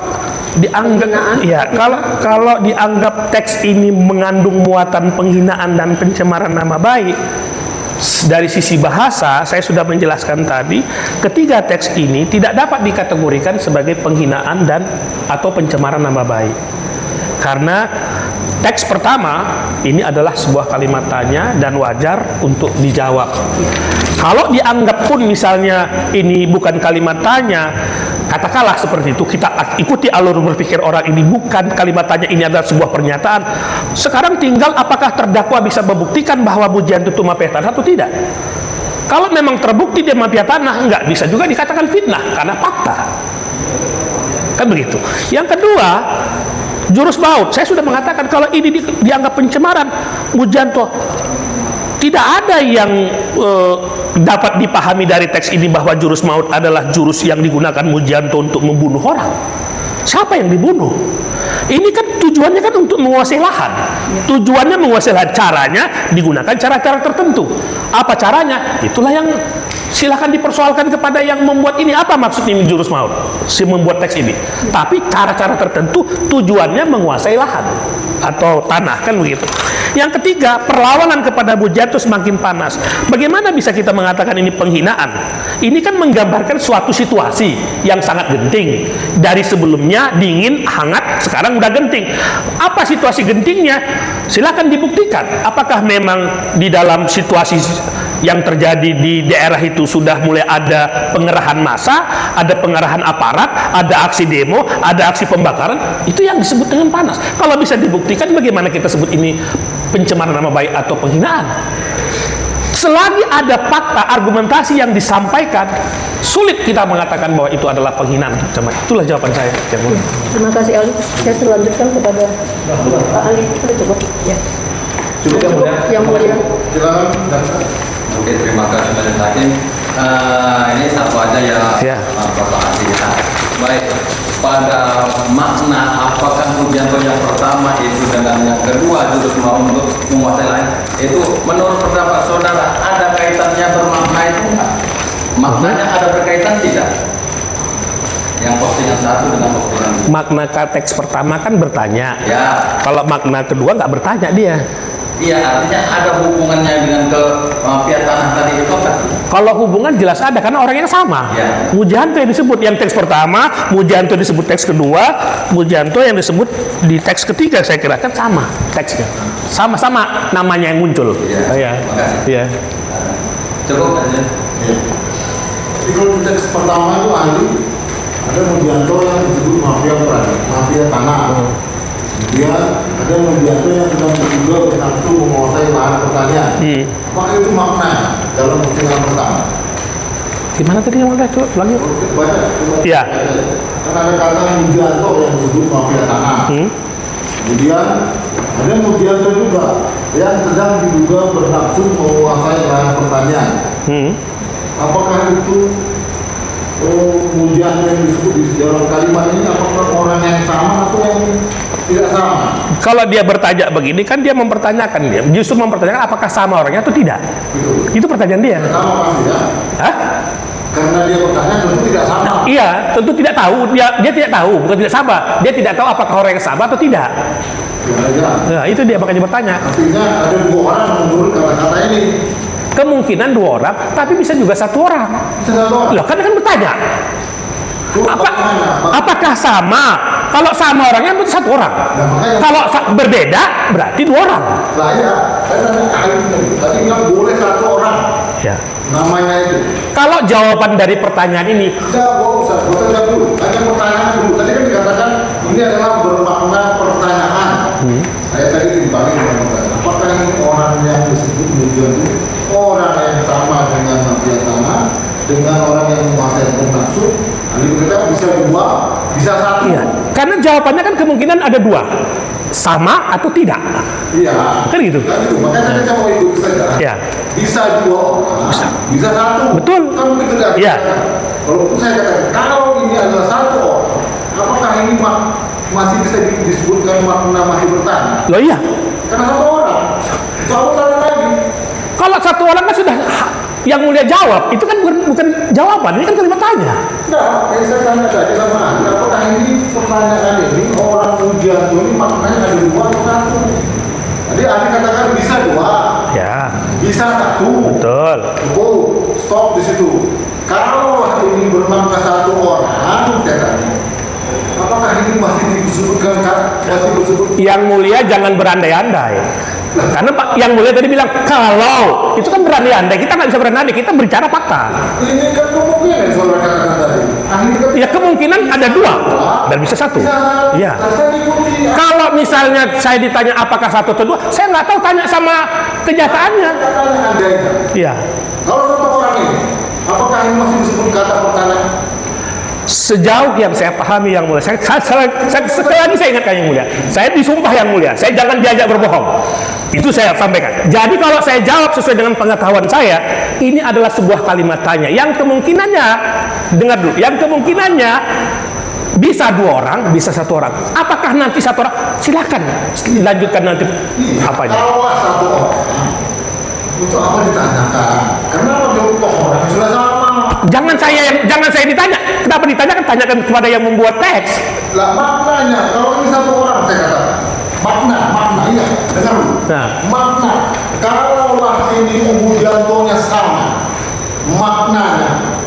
dianggap Penghinaan. kalau dianggap teks ini mengandung muatan penghinaan dan pencemaran nama baik, dari sisi bahasa saya sudah menjelaskan tadi, ketiga teks ini tidak dapat dikategorikan sebagai penghinaan dan atau pencemaran nama baik. Karena teks pertama ini adalah sebuah kalimat tanya dan wajar untuk dijawab. Kalau dianggap pun misalnya ini bukan kalimat tanya, katakanlah seperti itu, kita ikuti alur berpikir orang ini, bukan kalimat tanya, ini adalah sebuah pernyataan. Sekarang tinggal apakah terdakwa bisa membuktikan bahwa Budianto itu mafia tanah atau tidak. Kalau memang terbukti dia mafia tanah, enggak bisa juga dikatakan fitnah karena fakta. Kan begitu. Yang kedua, jurus maut. Saya sudah mengatakan kalau ini dianggap pencemaran, Mujanto, tidak ada yang dapat dipahami dari teks ini bahwa jurus maut adalah jurus yang digunakan Mujanto untuk membunuh orang. Siapa yang dibunuh? Ini kan tujuannya kan untuk menguasai lahan. Tujuannya menguasai lahan. Caranya digunakan cara-cara tertentu. Apa caranya? Itulah yang silakan dipersoalkan kepada yang membuat ini. Apa maksud ini jurus maut? Si membuat teks ini. Tapi cara-cara tertentu tujuannya menguasai lahan atau tanah, kan begitu. Yang ketiga, perlawanan kepada Mujanto semakin panas. Bagaimana bisa kita mengatakan ini penghinaan? Ini kan menggambarkan suatu situasi yang sangat genting. Dari sebelumnya dingin, hangat, sekarang udah genting. Apa situasi gentingnya? Silakan dibuktikan. Apakah memang di dalam situasi yang terjadi di daerah itu sudah mulai ada pengerahan massa, ada pengerahan aparat, ada aksi demo, ada aksi pembakaran? Itu yang disebut dengan panas. Kalau bisa dibuktikan, bagaimana kita sebut ini pencemaran nama baik atau penghinaan? Selagi ada fakta argumentasi yang disampaikan, sulit kita mengatakan bahwa itu adalah penghinaan. Itulah jawaban saya. Terima kasih Ali. Saya selanjutkan kepada Pak Ali. Sudah cukup? Ya. Cukup Yang mulia. Silakan. Oke, terima kasih Majelis Hakim. Ini satu aja ya, Bapak Asita. Baik, pada makna apakah Mujanto yang pertama itu dengan yang kedua jurus mau untuk menguasai lain, itu menurut pendapat saudara ada kaitannya bermakna itu enggak? Maknanya ada berkaitan tidak? Yang postingan satu dengan postingan dua. Makna teks pertama kan bertanya. Ya. Kalau makna kedua nggak bertanya dia. Iya, artinya ada hubungannya dengan ke mafia tanah tadi itu kan? Kalau hubungan jelas ada, karena orangnya sama. Ya. Mujanto yang disebut yang teks pertama, Mujanto disebut teks kedua, Mujanto yang disebut di teks ketiga, saya kira kan sama teksnya. Sama-sama namanya yang muncul. Iya. Makasih. Iya. Cukup aja. Ya. Jadi kalau di teks pertama itu ahli ada Mujanto yang disebut mafia tanah. Kemudian ada Mujanto yang sedang juga bernafsu menguasai lahan pertanian. Maka itu makna dalam postingan pertama. Gimana tadi yang udah coba lagi? Baca. Iya. Karena ada kata Mujanto yang disebut mafia tanah. Kemudian ada Mujanto juga yang sedang diduga bernafsu menguasai lahan pertanian. Apakah itu Mujanto yang disebut di dalam kalimat ini apakah orang yang sama atau yang tidak sama? Kalau dia bertanya begini kan dia mempertanyakan, dia justru mempertanyakan apakah sama orangnya atau tidak. Itu pertanyaan dia. Sama pasti ya. Hah? Karena dia bertanya tentu tidak sama. Iya, tentu tidak tahu. Dia tidak tahu, bukan tidak sama. Dia tidak tahu apakah orang yang sama atau tidak. Ya. Nah, itu dia makanya bertanya. Artinya ada dua orang menurut kata-kata ini. Kemungkinan dua orang, tapi bisa juga satu orang. Bisa satu orang. Loh, kan bertanya. Bagaimana? Apakah sama? Kalau sama orangnya berarti satu orang. Nah, makanya- Kalau berbeda berarti dua orang. Lah ya, saya tanya tadi bilang boleh satu orang. Ya. Namanya itu. Kalau jawaban dari pertanyaan ini, Jawab, Ustaz. Gua jawab dulu. Tanya pertanyaan dulu. Tadi kan dikatakan ini adalah bermakna pertanyaan. Saya tadi dibalik dengan pertanyaan. Apakah ini orang yang disebut Mujanto itu orang yang sama dengan mafia tanah, dengan orang yang menguasai nafsu? Nanti kita bisa dua, bisa satu. iya. Karena jawabannya kan kemungkinan ada dua, sama atau tidak. Iya. Kan gitu. Kan gitu. Makanya saya mau ikut saja. Iya. Bisa dua orang, bisa satu. Betul. Kan begitu kan? Iya. Kalau itu saya katakan, kalau ini adalah satu orang, apakah ini masih bisa disebutkan makna masih bertanya? Loh iya. Karena satu orang, jawab tanya lagi. Kalau satu orang kan sudah yang mulia jawab, itu kan bukan jawaban, ini kan kalimat tanya. Nah, yang saya tanya tadi sama Anda, apakah ini pertanyaan ini orang Mujanto ini maknanya ada dua atau satu? Jadi Anda katakan bisa dua, Ya, bisa satu. betul. Cukup, stop di situ. Kalau ini bermakna satu orang, saya tanya, apakah ini masih disebutkan masih disebut? Yang mulia jangan berandai-andai. Karena Pak yang mulia tadi bilang kalau itu kan berandai-andai, kita nggak bisa berandai, kita berbicara fakta. Ini kan kemungkinan saudara katakan tadi. Ya kemungkinan ada dua dan bisa satu. Iya. Kalau misalnya saya ditanya apakah satu atau dua, saya nggak tahu, tanya sama kenyataannya. Katanya andainya. Iya. Kalau satu orang ini, apakah ini masih disebut kata pertanyaan? Sejauh yang saya pahami yang mulia, sekali lagi saya ingatkan yang mulia, saya disumpah yang mulia, saya jangan diajak berbohong. Itu saya sampaikan. Jadi kalau saya jawab sesuai dengan pengetahuan saya, ini adalah sebuah kalimat tanya yang kemungkinannya, dengar dulu, yang kemungkinannya bisa 2 orang, bisa 1 orang. Apakah nanti 1 orang? Silakan lanjutkan nanti apanya. Kalau 1 orang, untuk apa ditanyakan? Kenapa dia orang sudah sama? Jangan saya ditanya. Kenapa ditanya? Kan tanyakan kepada yang membuat teks. Lah maknanya, kalau ini 1 orang saya katakan. Makna, iya, dengar dulu. Nah. Makna, kalaulah ini Mujantonya sama, maknanya,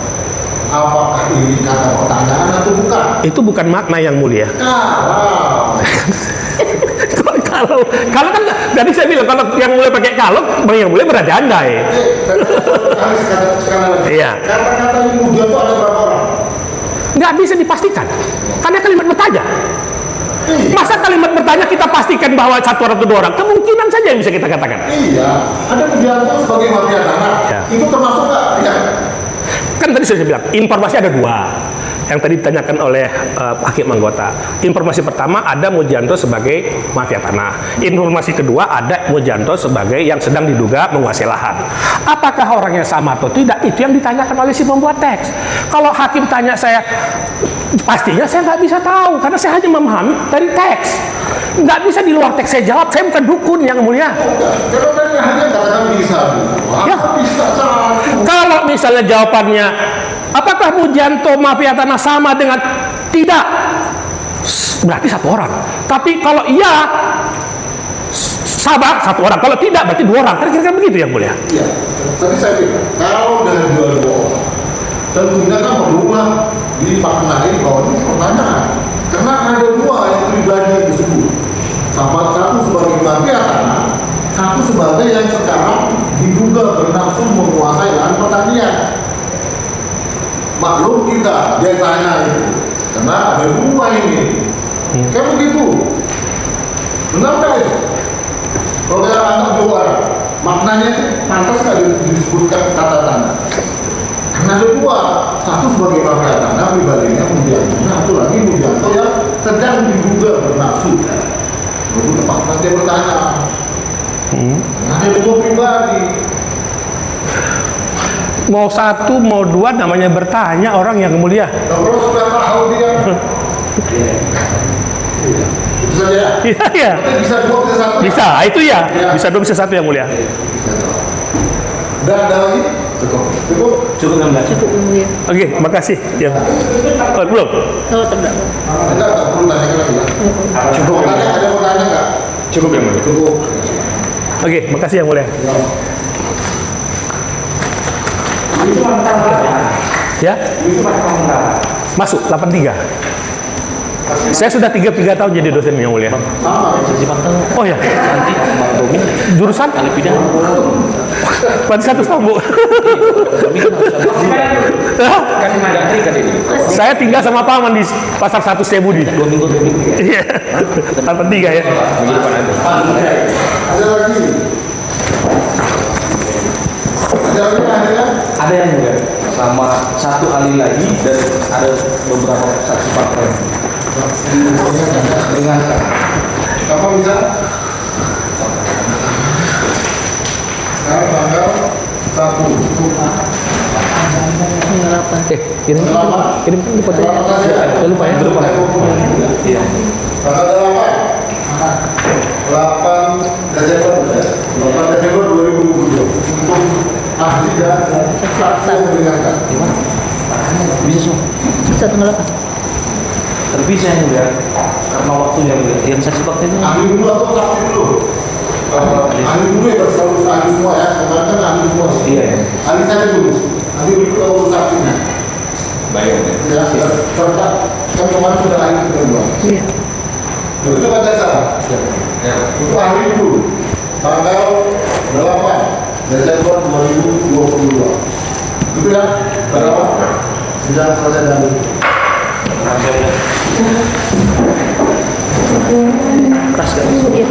apakah ini kata pertanyaan atau bukan? Itu bukan makna yang mulia. Kalau kan tadi saya bilang kalau yang mulai pakai kalau, yang mulai berandai-andai. Iya. Kata-kata ini Mujanto ada berapa orang? Nggak bisa dipastikan, karena kalimat bertanya. Masa kalimat bertanya kita pastikan bahwa 1 orang atau 2 orang? Kemungkinan saja yang bisa kita katakan. Iya, ada Mujanto sebagai mafia tanah. Ya. Itu termasuk nggak? Ya. Kan tadi saya bilang informasi ada 2 yang tadi ditanyakan oleh hakim anggota. Informasi pertama ada Mujanto sebagai mafia tanah. Informasi kedua ada Mujanto sebagai yang sedang diduga menguasai lahan. Apakah orangnya sama atau tidak? Itu yang ditanyakan oleh si pembuat teks. Kalau hakim tanya saya, pastinya saya nggak bisa tahu karena saya hanya memahami dari teks. Nggak bisa di luar teks saya jawab. Saya bukan dukun yang mulia. Kalau tadi hanya katakan bisa. Ya. Bisa satu. Kalau misalnya jawabannya, apakah Mujanto mafia tanah sama dengan tidak? Berarti 1 orang. Tapi kalau iya, sabar 1 orang. Kalau tidak, berarti 2 orang. Kira-kira begitu yang mulia. Iya. Tadi saya bilang, kalau dengan 2 orang, tentunya kan perlulah dimaknai bahwa ini pertanyaan. Karena ada 2 yang pribadi yang disebut. Satu sebagai mafia tanah, 1 sebagai yang sekarang diduga bernafsu menguasai lahan pertanian. Maklum kita, dia tanya itu. Karena ada 2 ini. Kayak begitu. Benar nggak itu? Kalau kita anggap 2 orang, maknanya itu pantas nggak disebutkan kata tanah? Karena ada 2, 1 sebagai mafia tanah pribadinya Mujanto, 1 lagi Mujanto yang sedang diduga bernafsu. Lalu pantas dia bertanya. Ada 2 pribadi. Mau 1, mau 2 namanya bertanya orang yang mulia. Kalau sudah tahu dia. Itu saja. Iya. Bisa 2, bisa 1. Bisa, itu ya. Bisa 2, bisa 1 yang mulia. Dan ada lagi? Cukup Cukup yang mulia. Oke, makasih. Ya. Oh, belum? Oh, terdakwa. Enggak perlu tanya lagi. Cukup. Ada pertanyaan nggak? Cukup yang mulia. Cukup. Oke, makasih yang mulia. Itu mantan berapa? Ya, Itu mantan berapa? masuk 83. Saya sudah 33 tahun jadi dosen yang mulia. Oh ya, jurusan Ahli pidana. berarti 1 tahun Bu. Kan mandiri kan ini. Saya tinggal sama paman di Pasar 1 Setiabudi. 2 minggu. Iya, 83 ya. Minggu depan ada. Ada lagi. Ada lagi kan? Ada yang mulia. Sama 1 ahli lagi dan ada beberapa saksi fakta. Dengan Apa bisa? Sekarang tanggal 1. Kirim di foto. Jangan lupa ya. iya. Tanggal 8 Desember 2022 untuk ahli dan saksi yang meringankan. Bisa semua. Bisa tanggal 8. Terpisah yang mulia karena waktunya mulia. Yang saksi fakta itu Ahli dulu atau saksi dulu? Ahli dulu ya, selalu ahli semua ya. Kemarin kan ahli semua. Iya. Ahli saya dulu. Ahli dulu atau saksinya. Baik. Ya, serta kan kemarin sudah ahli kedua. Iya. Itu kan saya salah. Itu ahli dulu. Tanggal 8 Desember 2022. Itu ya, berapa? Sidang selesai dan Iya.